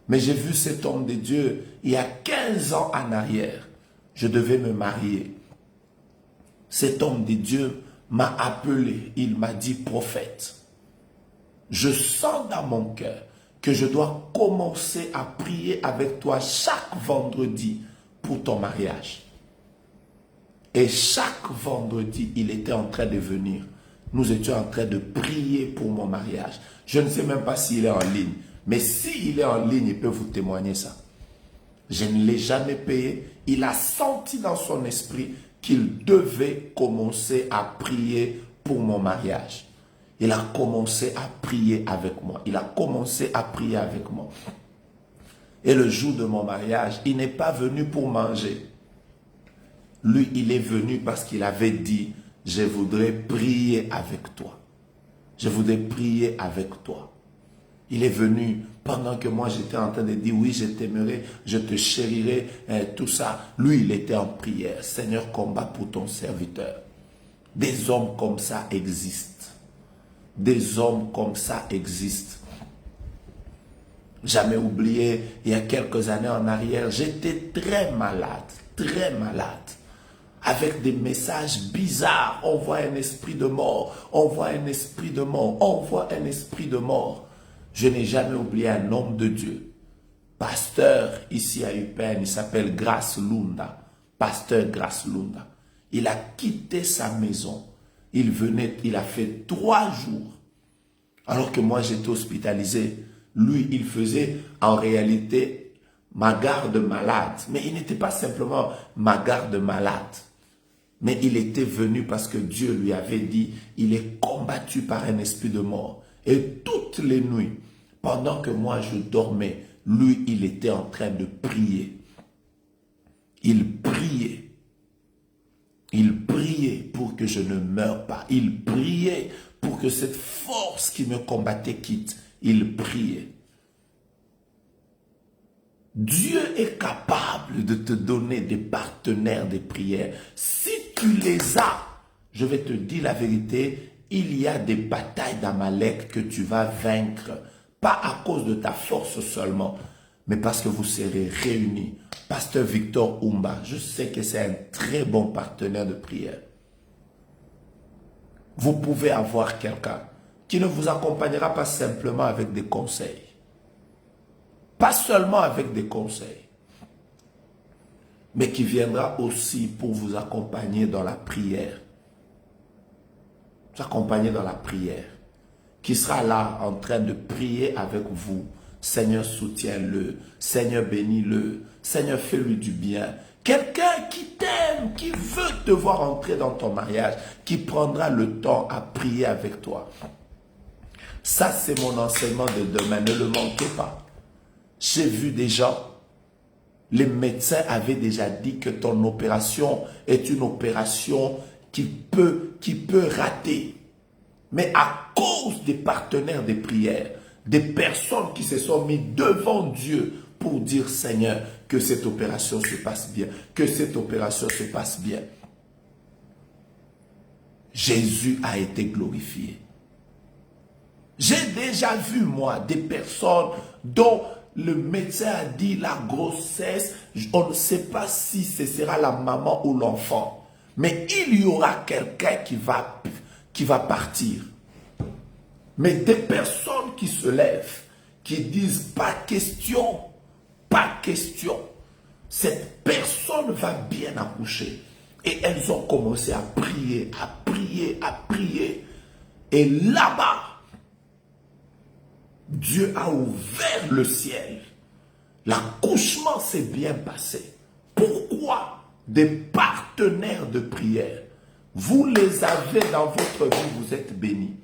Mais j'ai vu cet homme de Dieu il y a 15 ans en arrière. Je devais me marier. Cet homme de Dieu m'a appelé. Il m'a dit, prophète, je sens dans mon cœur que je dois commencer à prier avec toi chaque vendredi pour ton mariage. Et chaque vendredi, il était en train de venir. Nous étions en train de prier pour mon mariage. Je ne sais même pas s'il est en ligne. Mais s'il est en ligne, il peut vous témoigner ça. Je ne l'ai jamais payé. Il a senti dans son esprit qu'il devait commencer à prier pour mon mariage. Il a commencé à prier avec moi. Et le jour de mon mariage, il n'est pas venu pour manger. Lui, il est venu parce qu'il avait dit, je voudrais prier avec toi. Il est venu pendant que moi j'étais en train de dire, oui, je t'aimerai, je te chérirai, tout ça. Lui, il était en prière. Seigneur, combat pour ton serviteur. Des hommes comme ça existent. Jamais oublié, il y a quelques années en arrière, j'étais très malade. Avec des messages bizarres, on voit un esprit de mort, Je n'ai jamais oublié un homme de Dieu, pasteur ici à UPN, il s'appelle Grace Lunda, pasteur Grace Lunda. Il a quitté sa maison, il a fait 3 jours, alors que moi j'étais hospitalisé. Lui, il faisait en réalité ma garde malade, mais il n'était pas simplement ma garde malade. Mais il était venu parce que Dieu lui avait dit, il est combattu par un esprit de mort. Et toutes les nuits, pendant que moi je dormais, lui, il était en train de prier. Il priait pour que je ne meure pas. Il priait pour que cette force qui me combattait quitte. Il priait. Dieu est capable de te donner des partenaires de prière. Si tu les as, je vais te dire la vérité, il y a des batailles d'Amalek que tu vas vaincre. Pas à cause de ta force seulement, mais parce que vous serez réunis. Pasteur Victor Oumba, je sais que c'est un très bon partenaire de prière. Vous pouvez avoir quelqu'un qui ne vous accompagnera pas simplement avec des conseils. Pas seulement avec des conseils, mais qui viendra aussi pour vous accompagner dans la prière. Vous accompagner dans la prière. Qui sera là en train de prier avec vous. Seigneur, soutiens-le. Seigneur, bénis-le. Seigneur, fais-lui du bien. Quelqu'un qui t'aime, qui veut te voir entrer dans ton mariage, qui prendra le temps à prier avec toi. Ça, c'est mon enseignement de demain. Ne le manquez pas. J'ai vu des gens, les médecins avaient déjà dit que ton opération est une opération qui peut rater. Mais à cause des partenaires de prière, des personnes qui se sont mis devant Dieu pour dire, Seigneur, que cette opération se passe bien, Jésus a été glorifié. J'ai déjà vu, moi, des personnes dont le médecin a dit la grossesse, on ne sait pas si ce sera la maman ou l'enfant. Mais il y aura quelqu'un qui va partir. Mais des personnes qui se lèvent, qui disent pas question. Cette personne va bien accoucher. Et elles ont commencé à prier. Et là-bas, Dieu a ouvert le ciel. L'accouchement s'est bien passé. Pourquoi? Des partenaires de prière. Vous les avez dans votre vie, vous êtes bénis.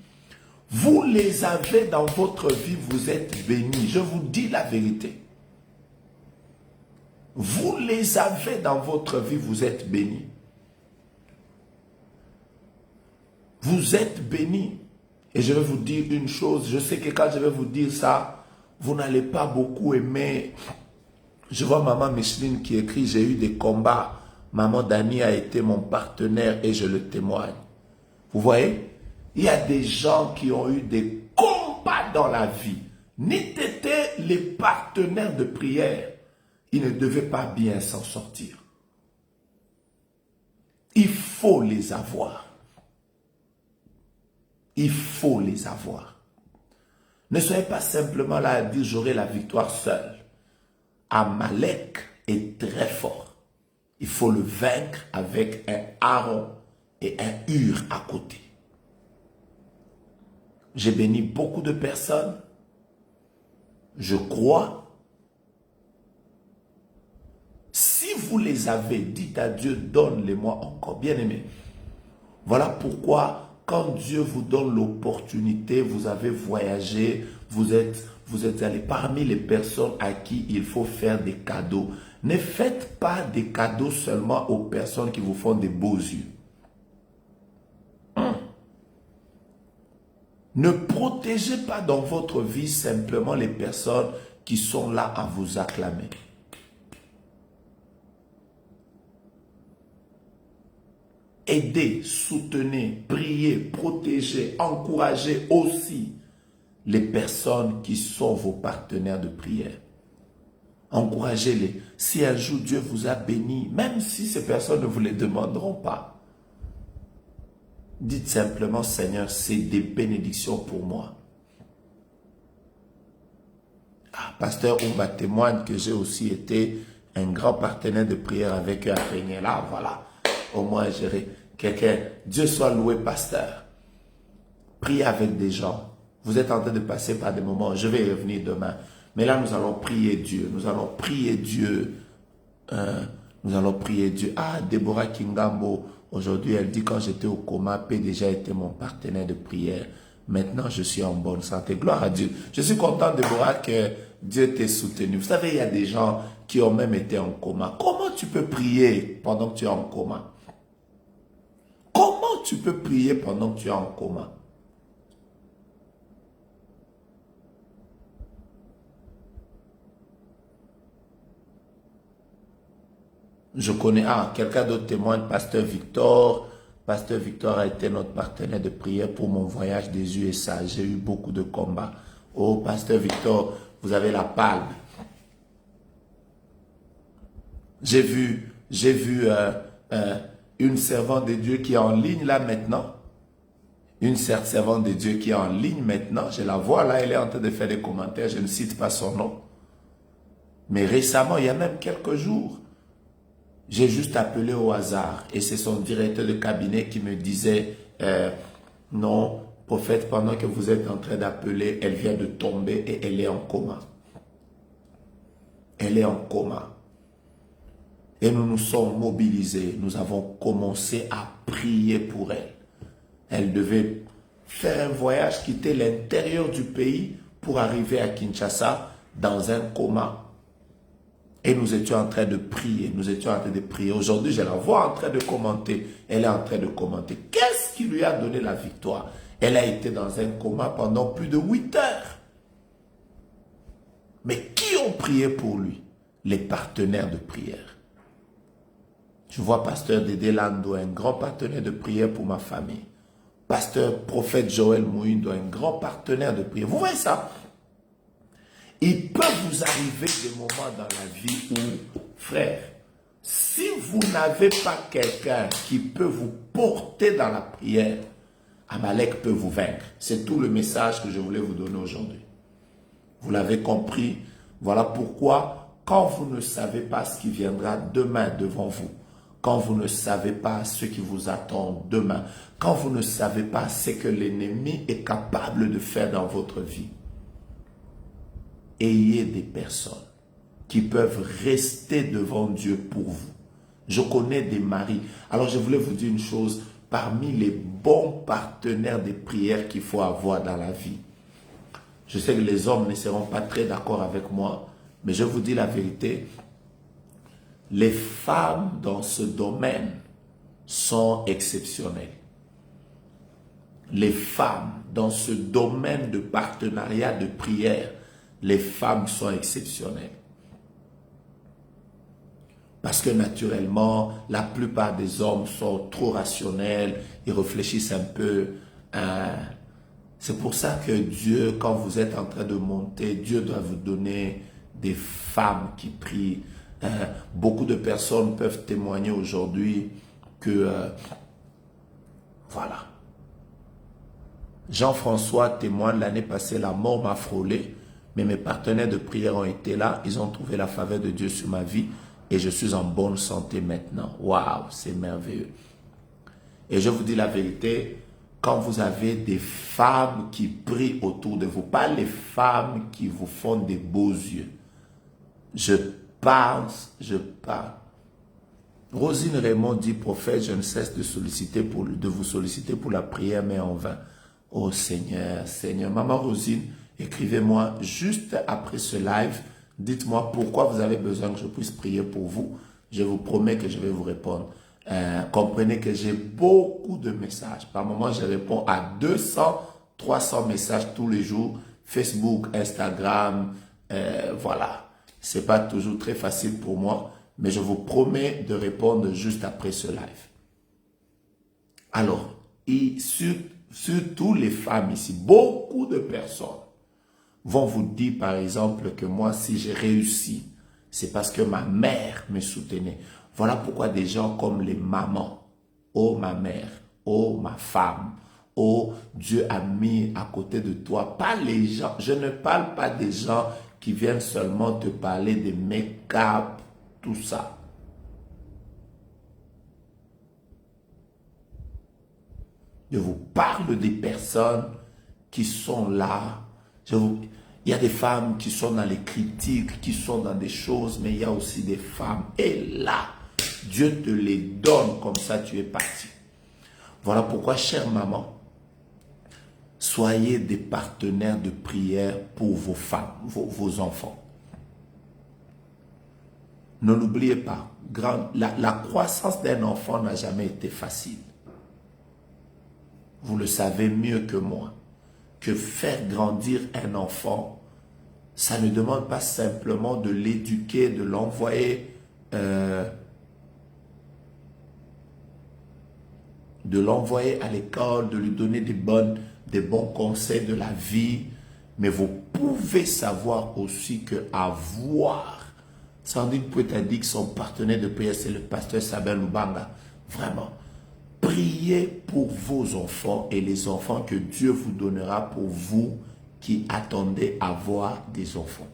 Vous les avez dans votre vie, vous êtes bénis. Je vous dis la vérité. Vous les avez dans votre vie, vous êtes bénis. Vous êtes bénis. Et je vais vous dire une chose, je sais que quand je vais vous dire ça, vous n'allez pas beaucoup aimer Je vois maman Micheline qui écrit, j'ai eu des combats. Maman Dani a été mon partenaire et je le témoigne. Vous voyez, il y a des gens qui ont eu des combats dans la vie. N'étaient les partenaires de prière, ils ne devaient pas bien s'en sortir. Il faut les avoir. Il faut les avoir. Ne soyez pas simplement là à dire j'aurai la victoire seul. Amalek est très fort. Il faut le vaincre avec un Aaron et un Hur à côté. J'ai béni beaucoup de personnes. Je crois. Si vous les avez, dites à Dieu, donne-les-moi encore. Bien aimé. Voilà pourquoi, quand Dieu vous donne l'opportunité, vous avez voyagé, vous êtes allé parmi les personnes à qui il faut faire des cadeaux. Ne faites pas des cadeaux seulement aux personnes qui vous font des beaux yeux. Ne protégez pas dans votre vie simplement les personnes qui sont là à vous acclamer. Aidez, soutenez, priez, protégez, encouragez aussi les personnes qui sont vos partenaires de prière. Encouragez-les. Si un jour Dieu vous a béni, même si ces personnes ne vous les demanderont pas, dites simplement, Seigneur, c'est des bénédictions pour moi. Ah, Pasteur Oumba témoigne que j'ai aussi été un grand partenaire de prière avec eux à Régnier. Là, voilà. Au moins, j'ai quelqu'un. Dieu soit loué, pasteur. Priez avec des gens. Vous êtes en train de passer par des moments. Je vais y revenir demain. Mais là, nous allons prier Dieu. Nous allons prier Dieu. Nous allons prier Dieu. Ah, Déborah Kingambo. Aujourd'hui, elle dit, quand j'étais au coma, PDG était mon partenaire de prière. Maintenant, je suis en bonne santé. Gloire à Dieu. Je suis content, Déborah, que Dieu t'ait soutenu. Vous savez, il y a des gens qui ont même été en coma. Comment tu peux prier pendant que tu es en coma? Comment tu peux prier pendant que tu es en coma? Je connais, quelqu'un d'autre témoigne, Pasteur Victor. Pasteur Victor a été notre partenaire de prière pour mon voyage des USA. J'ai eu beaucoup de combats. Oh, Pasteur Victor, vous avez la palme. J'ai vu une servante de Dieu qui est en ligne là maintenant. Une servante de Dieu qui est en ligne maintenant. Je la vois là, elle est en train de faire des commentaires. Je ne cite pas son nom. Mais récemment, il y a même quelques jours, j'ai juste appelé au hasard et c'est son directeur de cabinet qui me disait non, prophète, pendant que vous êtes en train d'appeler, elle vient de tomber et elle est en coma. Elle est en coma. Et nous nous sommes mobilisés. Nous avons commencé à prier pour elle. Elle devait faire un voyage, quitter l'intérieur du pays pour arriver à Kinshasa dans un coma. Et nous étions en train de prier. Nous étions en train de prier. Aujourd'hui, je la vois en train de commenter. Elle est en train de commenter. Qu'est-ce qui lui a donné la victoire? Elle a été dans un coma pendant plus de 8 heures. Mais qui ont prié pour lui? Les partenaires de prière. Je vois Pasteur Dédé Lando, un grand partenaire de prière pour ma famille. Pasteur Prophète Joël Mouindo, un grand partenaire de prière. Vous voyez ça? Il peut vous arriver des moments dans la vie où, frère, si vous n'avez pas quelqu'un qui peut vous porter dans la prière, Amalek peut vous vaincre. C'est tout le message que je voulais vous donner aujourd'hui. Vous l'avez compris. Voilà pourquoi, quand vous ne savez pas ce qui viendra demain devant vous, quand vous ne savez pas ce qui vous attend demain, quand vous ne savez pas ce que l'ennemi est capable de faire dans votre vie, ayez des personnes qui peuvent rester devant Dieu pour vous. Je connais des maris. Alors je voulais vous dire une chose, parmi les bons partenaires de prière qu'il faut avoir dans la vie. Je sais que les hommes ne seront pas très d'accord avec moi, mais je vous dis la vérité, les femmes dans ce domaine sont exceptionnelles. Les femmes dans ce domaine de partenariat de prière, les femmes sont exceptionnelles. Parce que naturellement, la plupart des hommes sont trop rationnels, ils réfléchissent un peu. C'est pour ça que Dieu, quand vous êtes en train de monter, Dieu doit vous donner des femmes qui prient. Beaucoup de personnes peuvent témoigner aujourd'hui que, voilà. Jean-François témoigne l'année passée, la mort m'a frôlé, mais mes partenaires de prière ont été là, ils ont trouvé la faveur de Dieu sur ma vie et je suis en bonne santé maintenant. Waouh, c'est merveilleux. Et je vous dis la vérité, quand vous avez des femmes qui prient autour de vous, pas les femmes qui vous font des beaux yeux. Je parle. Rosine Raymond dit, prophète, je ne cesse de vous solliciter pour la prière, mais en vain. Oh Seigneur, Seigneur. Maman Rosine, écrivez-moi juste après ce live. Dites-moi pourquoi vous avez besoin que je puisse prier pour vous. Je vous promets que je vais vous répondre. Comprenez que j'ai beaucoup de messages. Par moment, je réponds à 200, 300 messages tous les jours. Facebook, Instagram, voilà. C'est pas toujours très facile pour moi, mais je vous promets de répondre juste après ce live. Alors, surtout les femmes ici, beaucoup de personnes vont vous dire par exemple que moi, si j'ai réussi, c'est parce que ma mère me soutenait. Voilà pourquoi des gens comme les mamans, oh ma mère, oh ma femme, oh Dieu a mis à côté de toi, pas les gens, je ne parle pas des gens qui viennent seulement te parler de make-up, tout ça. Je vous parle des personnes qui sont là. Il y a des femmes qui sont dans les critiques, qui sont dans des choses, mais il y a aussi des femmes. Et là, Dieu te les donne comme ça, tu es parti. Voilà pourquoi, chère maman, soyez des partenaires de prière pour vos femmes, vos enfants. Ne l'oubliez pas, la croissance d'un enfant n'a jamais été facile. Vous le savez mieux que moi, que faire grandir un enfant, ça ne demande pas simplement de l'éduquer, de l'envoyer à l'école, de lui donner des bons conseils de la vie. Mais vous pouvez savoir aussi que avoir, Sandrine Pouet a dit que son partenaire de prière, c'est le pasteur Sabel Lubanga. Vraiment. Priez pour vos enfants et les enfants que Dieu vous donnera pour vous qui attendez avoir des enfants.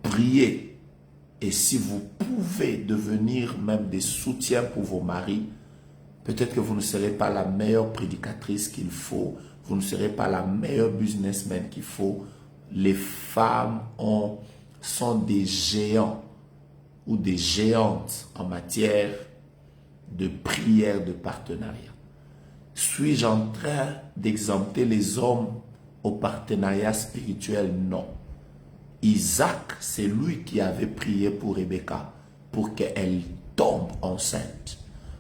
Priez. Et si vous pouvez devenir même des soutiens pour vos maris, peut-être que vous ne serez pas la meilleure prédicatrice qu'il faut, vous ne serez pas la meilleure businessman qu'il faut. Les femmes sont des géants ou des géantes en matière de prière, de partenariat. Suis-je en train d'exempter les hommes au partenariat spirituel? Non. Isaac, c'est lui qui avait prié pour Rebecca, pour qu'elle tombe enceinte.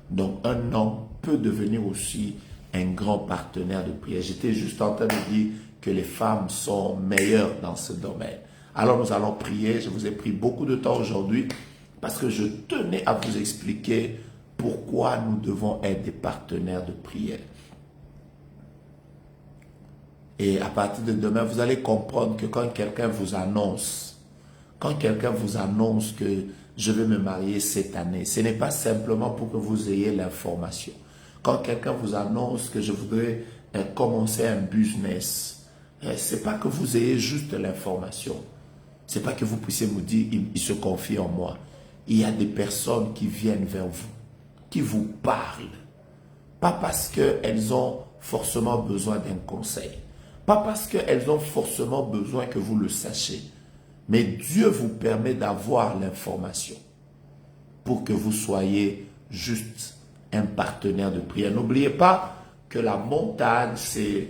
Donc un homme peut devenir aussi un grand partenaire de prière. J'étais juste en train de dire que les femmes sont meilleures dans ce domaine. Alors nous allons prier. Je vous ai pris beaucoup de temps aujourd'hui parce que je tenais à vous expliquer pourquoi nous devons être des partenaires de prière. Et à partir de demain, vous allez comprendre que quand quelqu'un vous annonce que je vais me marier cette année, ce n'est pas simplement pour que vous ayez l'information. Quand quelqu'un vous annonce que je voudrais commencer un business, ce n'est pas que vous ayez juste l'information. Ce n'est pas que vous puissiez me dire, il se confie en moi. Il y a des personnes qui viennent vers vous, qui vous parlent. Pas parce qu'elles ont forcément besoin d'un conseil. Pas parce qu'elles ont forcément besoin que vous le sachiez. Mais Dieu vous permet d'avoir l'information pour que vous soyez juste un partenaire de prière. N'oubliez pas que la montagne, c'est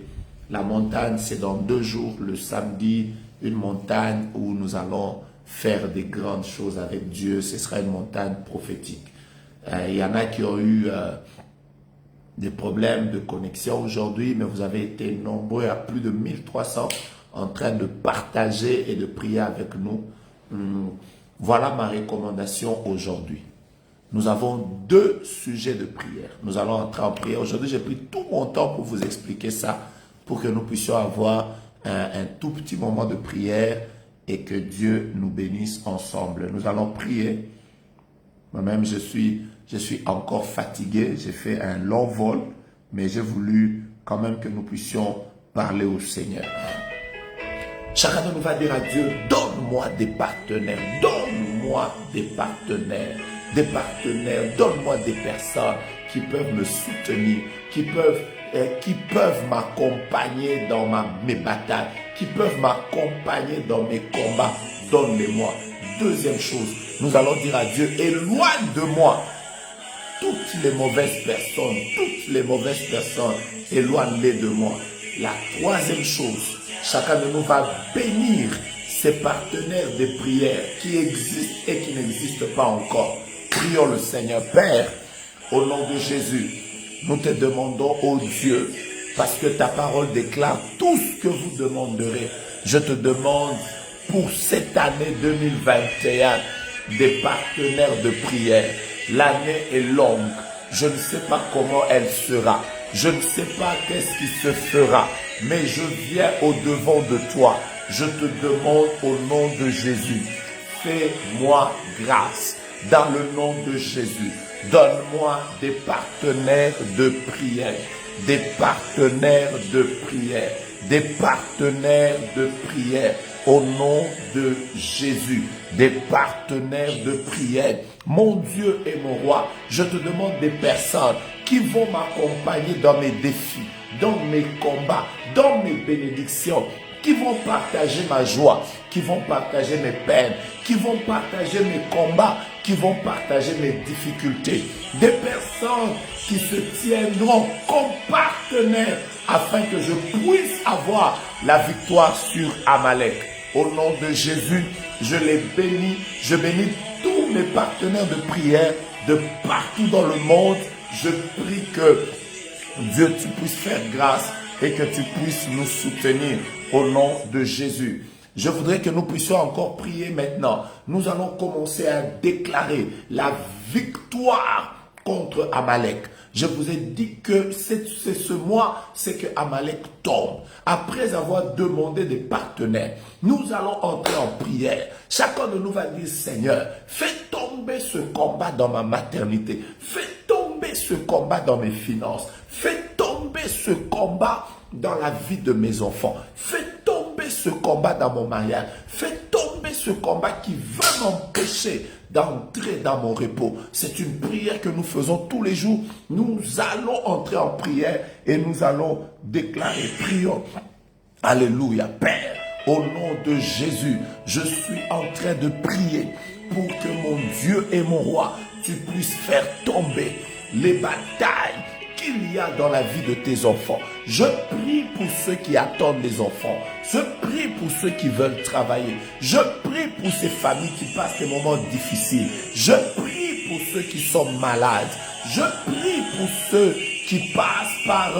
dans 2 jours, le samedi, une montagne où nous allons faire des grandes choses avec Dieu. Ce sera une montagne prophétique. Il y en a qui ont eu des problèmes de connexion aujourd'hui, mais vous avez été nombreux, à plus de 1300, en train de partager et de prier avec nous. Voilà ma recommandation aujourd'hui. Nous avons 2 sujets de prière. Nous allons entrer en prière. Aujourd'hui, j'ai pris tout mon temps pour vous expliquer ça, pour que nous puissions avoir un tout petit moment de prière et que Dieu nous bénisse ensemble. Nous allons prier. Moi-même, je suis encore fatigué. J'ai fait un long vol, mais j'ai voulu quand même que nous puissions parler au Seigneur. Chacun de nous va dire à Dieu, donne-moi des partenaires, donne-moi des partenaires, donne-moi des personnes qui peuvent me soutenir, qui peuvent m'accompagner dans mes batailles, qui peuvent m'accompagner dans mes combats. Donne-les-moi. Deuxième chose, nous allons dire à Dieu, éloigne de moi toutes les mauvaises personnes, éloigne-les de moi. La troisième chose, chacun de nous va bénir ses partenaires de prière qui existent et qui n'existent pas encore. Prions le Seigneur. Père, au nom de Jésus, nous te demandons, ô Dieu, parce que ta parole déclare tout ce que vous demanderez. Je te demande pour cette année 2021 des partenaires de prière. L'année est longue. Je ne sais pas comment elle sera. Je ne sais pas qu'est-ce qui se fera. Mais je viens au-devant de toi. Je te demande au nom de Jésus. Fais-moi grâce. Dans le nom de Jésus. Donne-moi des partenaires de prière. Des partenaires de prière. Des partenaires de prière. Au nom de Jésus, des partenaires de prière. Mon Dieu et mon roi, je te demande des personnes qui vont m'accompagner dans mes défis, dans mes combats, dans mes bénédictions, qui vont partager ma joie, qui vont partager mes peines, qui vont partager mes combats, qui vont partager mes difficultés. Des personnes qui se tiendront comme partenaires afin que je puisse avoir la victoire sur Amalek. Au nom de Jésus, je les bénis. Je bénis tous mes partenaires de prière de partout dans le monde. Je prie que Dieu, tu puisses faire grâce et que tu puisses nous soutenir au nom de Jésus. Je voudrais que nous puissions encore prier maintenant. Nous allons commencer à déclarer la victoire contre Amalek. Je vous ai dit que c'est ce mois, c'est que Amalek tombe. Après avoir demandé des partenaires, nous allons entrer en prière. Chacun de nous va dire, Seigneur, fais tomber ce combat dans ma maternité. Fais tomber ce combat dans mes finances. Fais tomber ce combat dans la vie de mes enfants. Fais tomber ce combat dans mon mariage. Fais tomber ce combat qui veut m'empêcher d'entrer dans mon repos. C'est une prière que nous faisons tous les jours. Nous allons entrer en prière et nous allons déclarer, prions. Alléluia. Père, au nom de Jésus, je suis en train de prier pour que mon Dieu et mon roi, tu puisses faire tomber les batailles qu'il y a dans la vie de tes enfants. Je prie pour ceux qui attendent des enfants. Je prie pour ceux qui veulent travailler. Je prie pour ces familles qui passent des moments difficiles. Je prie pour ceux qui sont malades. Je prie pour ceux qui passent par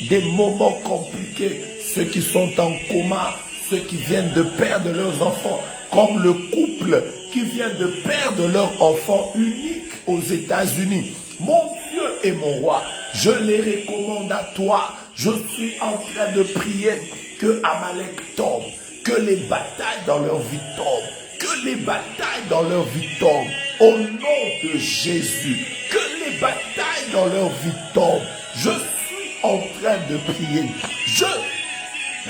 des moments compliqués. Ceux qui sont en coma, ceux qui viennent de perdre leurs enfants, comme le couple qui vient de perdre leur enfant unique aux États-Unis. Mon Dieu et mon roi, je les recommande à toi. Je suis en train de prier que Amalek tombe, que les batailles dans leur vie tombent, que les batailles dans leur vie tombent. Au nom de Jésus, que les batailles dans leur vie tombent. Je suis en train de prier. Je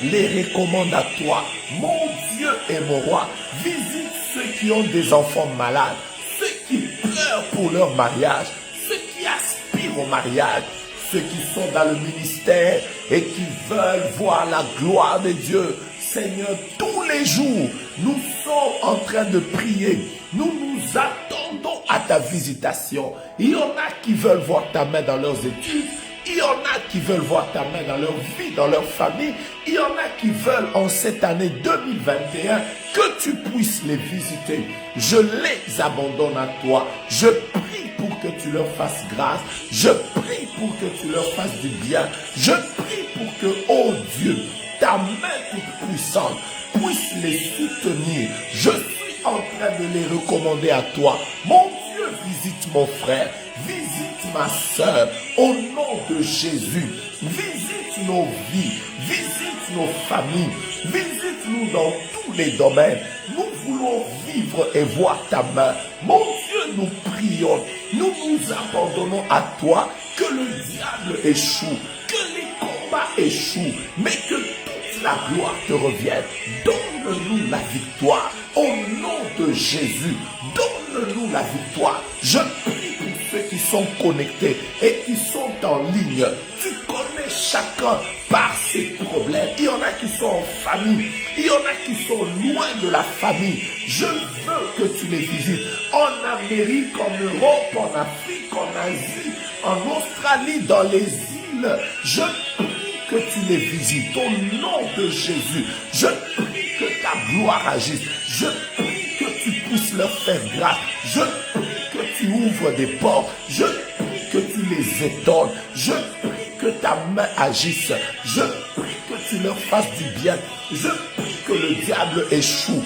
les recommande à toi. Mon Dieu et mon roi, visite ceux qui ont des enfants malades, ceux qui pleurent pour leur mariage, ceux qui aspirent au mariage, ceux qui sont dans le ministère et qui veulent voir la gloire de Dieu. Seigneur, tous les jours, nous sommes en train de prier. Nous nous attendons à ta visitation. Il y en a qui veulent voir ta main dans leurs études. Il y en a qui veulent voir ta main dans leur vie, dans leur famille. Il y en a qui veulent en cette année 2021 que tu puisses les visiter. Je les abandonne à toi. Je prie pour que tu leur fasses grâce. Je prie pour que tu leur fasses du bien. Je prie pour que, oh Dieu, ta main toute puissante puisse les soutenir. Je suis en train de les recommander à toi. Mon Dieu, visite mon frère, visite ma soeur, au nom de Jésus. Visite nos vies, visite nos familles, visite-nous dans tous les domaines. Nous voulons vivre et voir ta main. Mon Dieu, nous prions, nous nous abandonnons à toi, que le diable échoue, que les combats échouent, mais que toute la gloire te revienne. Donne-nous la victoire, au nom de Jésus, donne-nous la victoire. Je prie pour ceux qui sont connectés et qui sont en ligne. Tu connais chacun par ses problèmes. Il y en a qui sont en famille, il y en a qui sont loin de la famille. Je veux que tu les visites en Amérique, en Europe, en Afrique, en Asie, en Australie, dans les îles. Je prie que tu les visites au nom de Jésus. Je prie que ta gloire agisse. Je prie que tu puisses leur faire grâce. Je prie que tu ouvres des portes. Je prie que tu les étonnes. Je prie que ta main agisse. Je prie que tu leur fasses du bien. Je prie que le diable échoue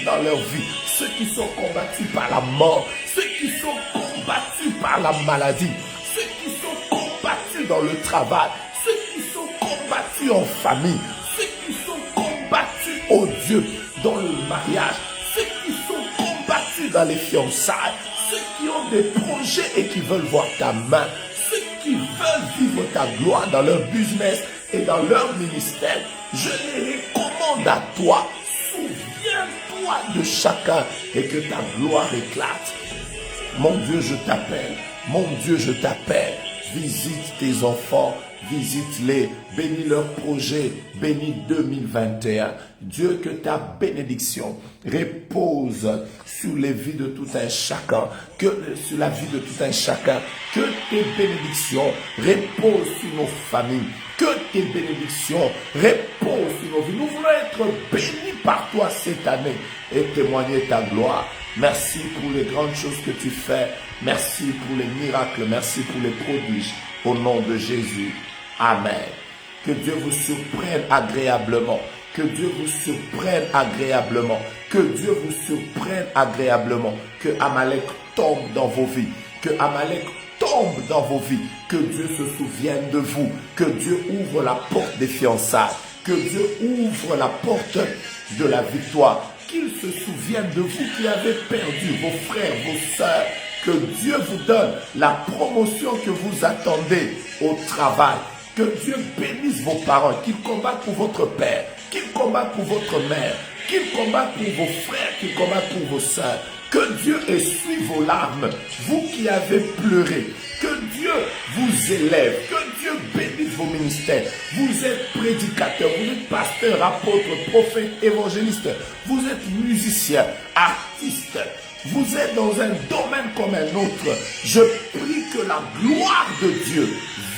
dans leur vie. Ceux qui sont combattus par la mort, ceux qui sont combattus par la maladie, ceux qui sont combattus dans le travail, ceux qui sont combattus en famille, ceux qui sont combattus, oh Dieu, dans le mariage, ceux qui sont combattus dans les fiançailles, ceux qui ont des projets et qui veulent voir ta main, ceux qui veulent vivre ta gloire dans leur business et dans leur ministère, je les recommande à toi. Souviens-toi de chacun et que ta gloire éclate. Mon Dieu, je t'appelle. Mon Dieu, je t'appelle. Visite tes enfants, visite-les, bénis leurs projets, bénis 2021. Dieu, que ta bénédiction repose sur les vies de tout un chacun, sur la vie de tout un chacun, que tes bénédictions reposent sur nos familles, que tes bénédictions reposent sur nos vies. Nous voulons être bénis par toi cette année et témoigner ta gloire. Merci pour les grandes choses que tu fais. Merci pour les miracles. Merci pour les prodiges. Au nom de Jésus. Amen. Que Dieu vous surprenne agréablement. Que Dieu vous surprenne agréablement. Que Dieu vous surprenne agréablement. Que Amalek tombe dans vos vies. Que Amalek tombe dans vos vies. Que Dieu se souvienne de vous. Que Dieu ouvre la porte des fiançailles. Que Dieu ouvre la porte de la victoire. Qu'il se souvienne de vous qui avez perdu vos frères, vos sœurs. Que Dieu vous donne la promotion que vous attendez au travail. Que Dieu bénisse vos parents, qu'il combatte pour votre père, qu'il combatte pour votre mère, qu'il combatte pour vos frères, qu'il combatte pour vos sœurs. Que Dieu essuie vos larmes, vous qui avez pleuré. Que Dieu vous élève, que Dieu bénisse vos ministères. Vous êtes prédicateur, vous êtes pasteur, apôtre, prophète, évangéliste. Vous êtes musicien, artiste. Vous êtes dans un domaine comme un autre. Je prie que la gloire de Dieu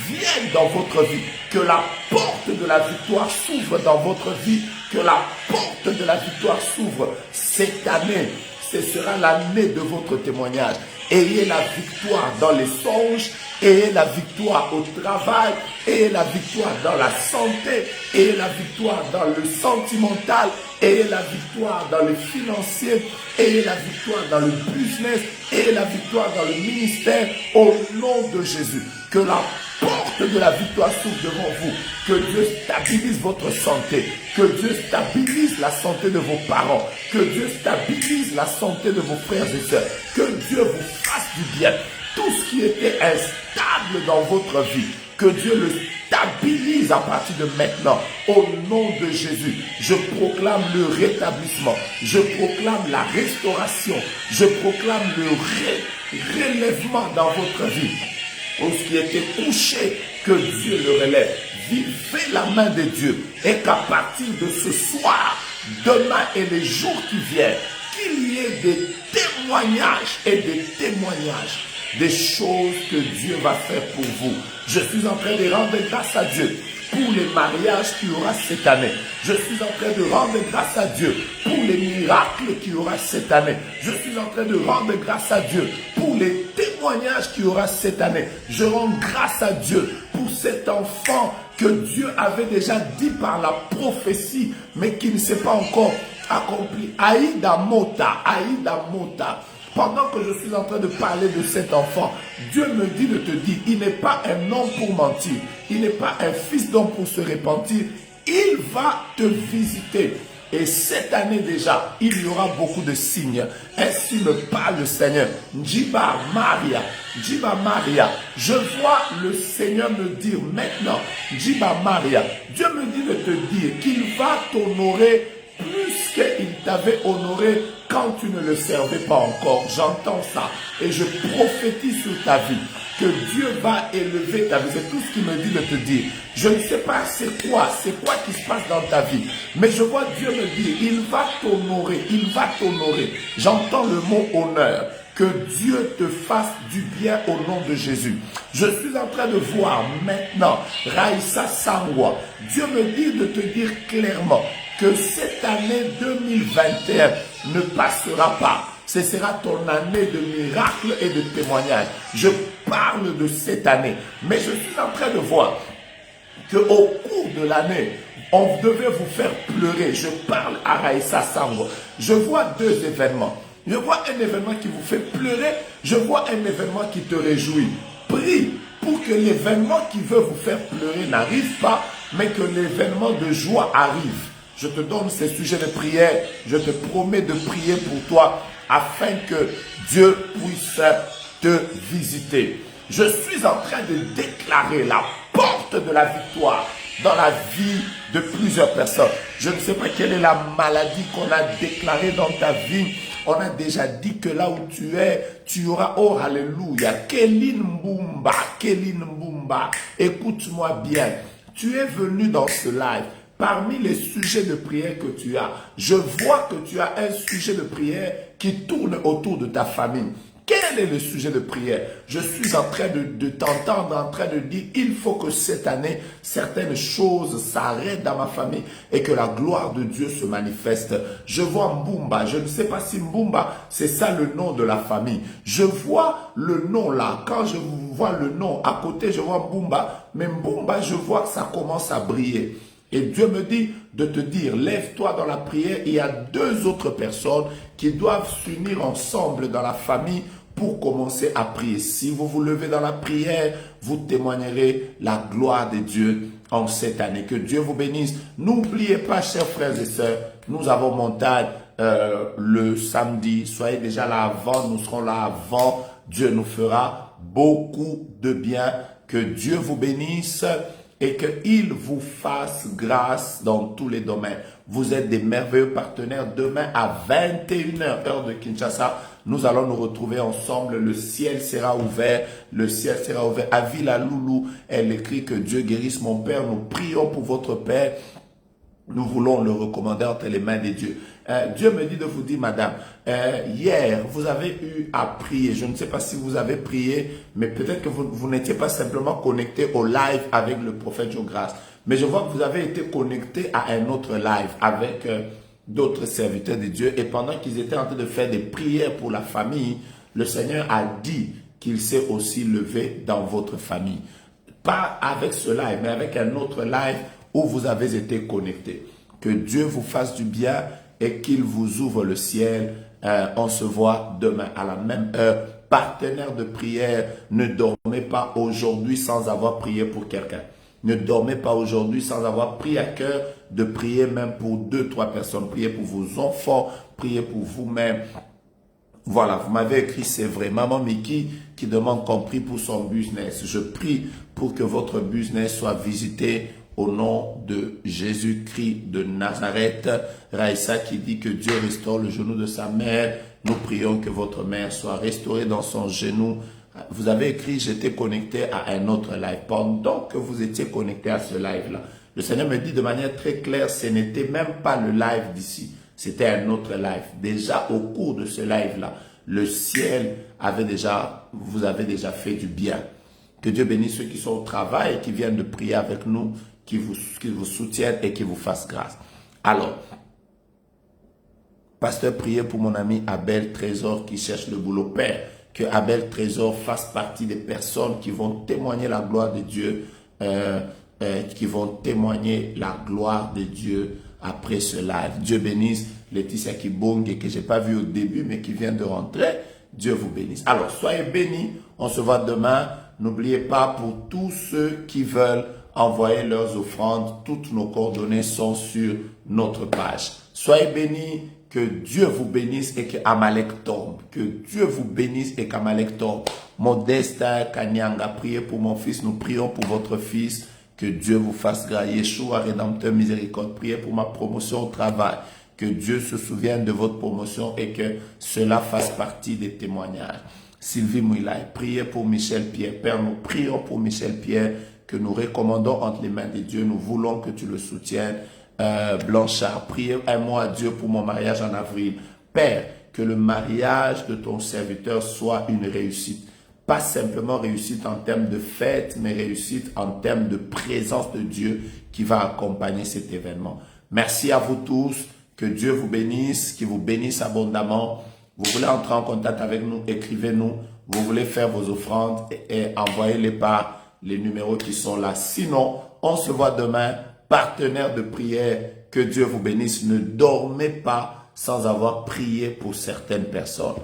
vienne dans votre vie. Que la porte de la victoire s'ouvre dans votre vie. Que la porte de la victoire s'ouvre cette année. Ce sera l'année de votre témoignage. Ayez la victoire dans les songes, ayez la victoire au travail, ayez la victoire dans la santé, ayez la victoire dans le sentimental, ayez la victoire dans le financier, ayez la victoire dans le business, ayez la victoire dans le ministère, au nom de Jésus. Que la porte de la victoire s'ouvre devant vous. Que Dieu stabilise votre santé. Que Dieu stabilise la santé de vos parents. Que Dieu stabilise la santé de vos frères et sœurs. Que Dieu vous fasse du bien. Tout ce qui était instable dans votre vie, que Dieu le stabilise à partir de maintenant. Au nom de Jésus, je proclame le rétablissement. Je proclame la restauration. Je proclame le relèvement dans votre vie. Pour ce qui était couché, que Dieu le relève. Vivez la main de Dieu et qu'à partir de ce soir, demain et les jours qui viennent, qu'il y ait des témoignages et des témoignages des choses que Dieu va faire pour vous. Je suis en train de rendre grâce à Dieu pour les mariages qu'il y aura cette année. Je suis en train de rendre grâce à Dieu pour les miracles qu'il y aura cette année. Je suis en train de rendre grâce à Dieu pour les témoignages qu'il y aura cette année. Je rends grâce à Dieu pour cet enfant que Dieu avait déjà dit par la prophétie, mais qui ne s'est pas encore accompli. Aïda Mota, Aïda Mota. Pendant que je suis en train de parler de cet enfant, Dieu me dit de te dire, il n'est pas un homme pour mentir. Il n'est pas un fils d'homme pour se repentir. Il va te visiter. Et cette année déjà, il y aura beaucoup de signes. Ainsi me parle le Seigneur. Njiba Maria, Njiba Maria. Je vois le Seigneur me dire maintenant, Njiba Maria, Dieu me dit de te dire qu'il va t'honorer plus qu'il t'avait honoré quand tu ne le servais pas encore. J'entends ça et je prophétise sur ta vie que Dieu va élever ta vie. C'est tout ce qu'il me dit de te dire. Je ne sais pas c'est quoi qui se passe dans ta vie, mais je vois Dieu me dire, il va t'honorer, il va t'honorer. J'entends le mot honneur. Que Dieu te fasse du bien au nom de Jésus. Je suis en train de voir maintenant Raïssa Sangwa. Dieu me dit de te dire clairement que cette année 2021 ne passera pas. Ce sera ton année de miracles et de témoignages. Je parle de cette année, mais je suis en train de voir qu'au cours de l'année, on devait vous faire pleurer. Je parle à Raïssa Sangwa. Je vois deux événements. Je vois un événement qui vous fait pleurer. Je vois un événement qui te réjouit. Prie pour que l'événement qui veut vous faire pleurer n'arrive pas, mais que l'événement de joie arrive. Je te donne ces sujets de prière. Je te promets de prier pour toi afin que Dieu puisse te visiter. Je suis en train de déclarer la porte de la victoire dans la vie de plusieurs personnes. Je ne sais pas quelle est la maladie qu'on a déclarée dans ta vie. On a déjà dit que là où tu es, tu auras, oh alléluia, Kéline Mbumba, Kéline Mbumba. Écoute-moi bien, tu es venu dans ce live. Parmi les sujets de prière que tu as, je vois que tu as un sujet de prière qui tourne autour de ta famille. Quel est le sujet de prière? Je suis en train de t'entendre, en train de dire, il faut que cette année, certaines choses s'arrêtent dans ma famille et que la gloire de Dieu se manifeste. Je vois Mbumba, je ne sais pas si Mbumba, c'est ça le nom de la famille. Je vois le nom là, quand je vois le nom à côté, je vois Mbumba, mais Mbumba, je vois que ça commence à briller. Et Dieu me dit de te dire, lève-toi dans la prière. Il y a deux autres personnes qui doivent s'unir ensemble dans la famille pour commencer à prier. Si vous vous levez dans la prière, vous témoignerez la gloire de Dieu en cette année. Que Dieu vous bénisse. N'oubliez pas, chers frères et sœurs, nous avons montagne le samedi. Soyez déjà là avant, nous serons là avant. Dieu nous fera beaucoup de bien. Que Dieu vous bénisse et qu'il vous fasse grâce dans tous les domaines. Vous êtes des merveilleux partenaires. Demain à 21 h, heure de Kinshasa, nous allons nous retrouver ensemble. Le ciel sera ouvert. Le ciel sera ouvert. À Villa Loulou, elle écrit que Dieu guérisse mon père. Nous prions pour votre père. Nous voulons le recommander entre les mains de Dieu. Dieu me dit de vous dire, madame, hier, vous avez eu à prier. Je ne sais pas si vous avez prié, mais peut-être que vous n'étiez pas simplement connecté au live avec le prophète Joe Grace. Mais je vois que vous avez été connecté à un autre live avec d'autres serviteurs de Dieu. Et pendant qu'ils étaient en train de faire des prières pour la famille, le Seigneur a dit qu'il s'est aussi levé dans votre famille. Pas avec ce live, mais avec un autre live où vous avez été connectés. Que Dieu vous fasse du bien et qu'il vous ouvre le ciel. On se voit demain à la même heure. Partenaire de prière, ne dormez pas aujourd'hui sans avoir prié pour quelqu'un. Ne dormez pas aujourd'hui sans avoir pris à cœur de prier même pour 2-3 personnes. Priez pour vos enfants, priez pour vous-même. Voilà, vous m'avez écrit, c'est vrai. Maman Miki qui demande qu'on prie pour son business. Je prie pour que votre business soit visité au nom de Jésus-Christ de Nazareth. Raïssa qui dit que Dieu restaure le genou de sa mère. Nous prions que votre mère soit restaurée dans son genou. Vous avez écrit, j'étais connecté à un autre live. Pendant que vous étiez connecté à ce live-là, le Seigneur me dit de manière très claire, ce n'était même pas le live d'ici. C'était un autre live. Déjà, au cours de ce live-là, le ciel vous avez déjà fait du bien. Que Dieu bénisse ceux qui sont au travail et qui viennent de prier avec nous, qui vous soutiennent et qui vous fassent grâce. Alors, pasteur, priez pour mon ami Abel Trésor qui cherche le boulot. Père, que Abel Trésor fasse partie des personnes qui vont témoigner la gloire de Dieu, qui vont témoigner la gloire de Dieu après ce live. Dieu bénisse Laetitia Kibonge, que j'ai pas vu au début, mais qui vient de rentrer. Dieu vous bénisse. Alors, soyez bénis. On se voit demain. N'oubliez pas, pour tous ceux qui veulent envoyer leurs offrandes, toutes nos coordonnées sont sur notre page. Soyez bénis. Que Dieu vous bénisse et que Amalek tombe. Que Dieu vous bénisse et qu'Amalek tombe. Modesta Kanyanga, priez pour mon fils. Nous prions pour votre fils. Que Dieu vous fasse grâce. Yeshua, Rédempteur, miséricorde. Priez pour ma promotion au travail. Que Dieu se souvienne de votre promotion et que cela fasse partie des témoignages. Sylvie Mouilay, priez pour Michel Pierre. Père, nous prions pour Michel Pierre que nous recommandons entre les mains de Dieu. Nous voulons que tu le soutiennes. Blanchard, priez un mois à Dieu pour mon mariage en avril. Père, que le mariage de ton serviteur soit une réussite. Pas simplement réussite en termes de fête, mais réussite en termes de présence de Dieu qui va accompagner cet événement. Merci à vous tous. Que Dieu vous bénisse, qu'il vous bénisse abondamment. Vous voulez entrer en contact avec nous, écrivez-nous. Vous voulez faire vos offrandes et envoyez-les par les numéros qui sont là. Sinon, on se voit demain. Partenaire de prière, que Dieu vous bénisse. Ne dormez pas sans avoir prié pour certaines personnes.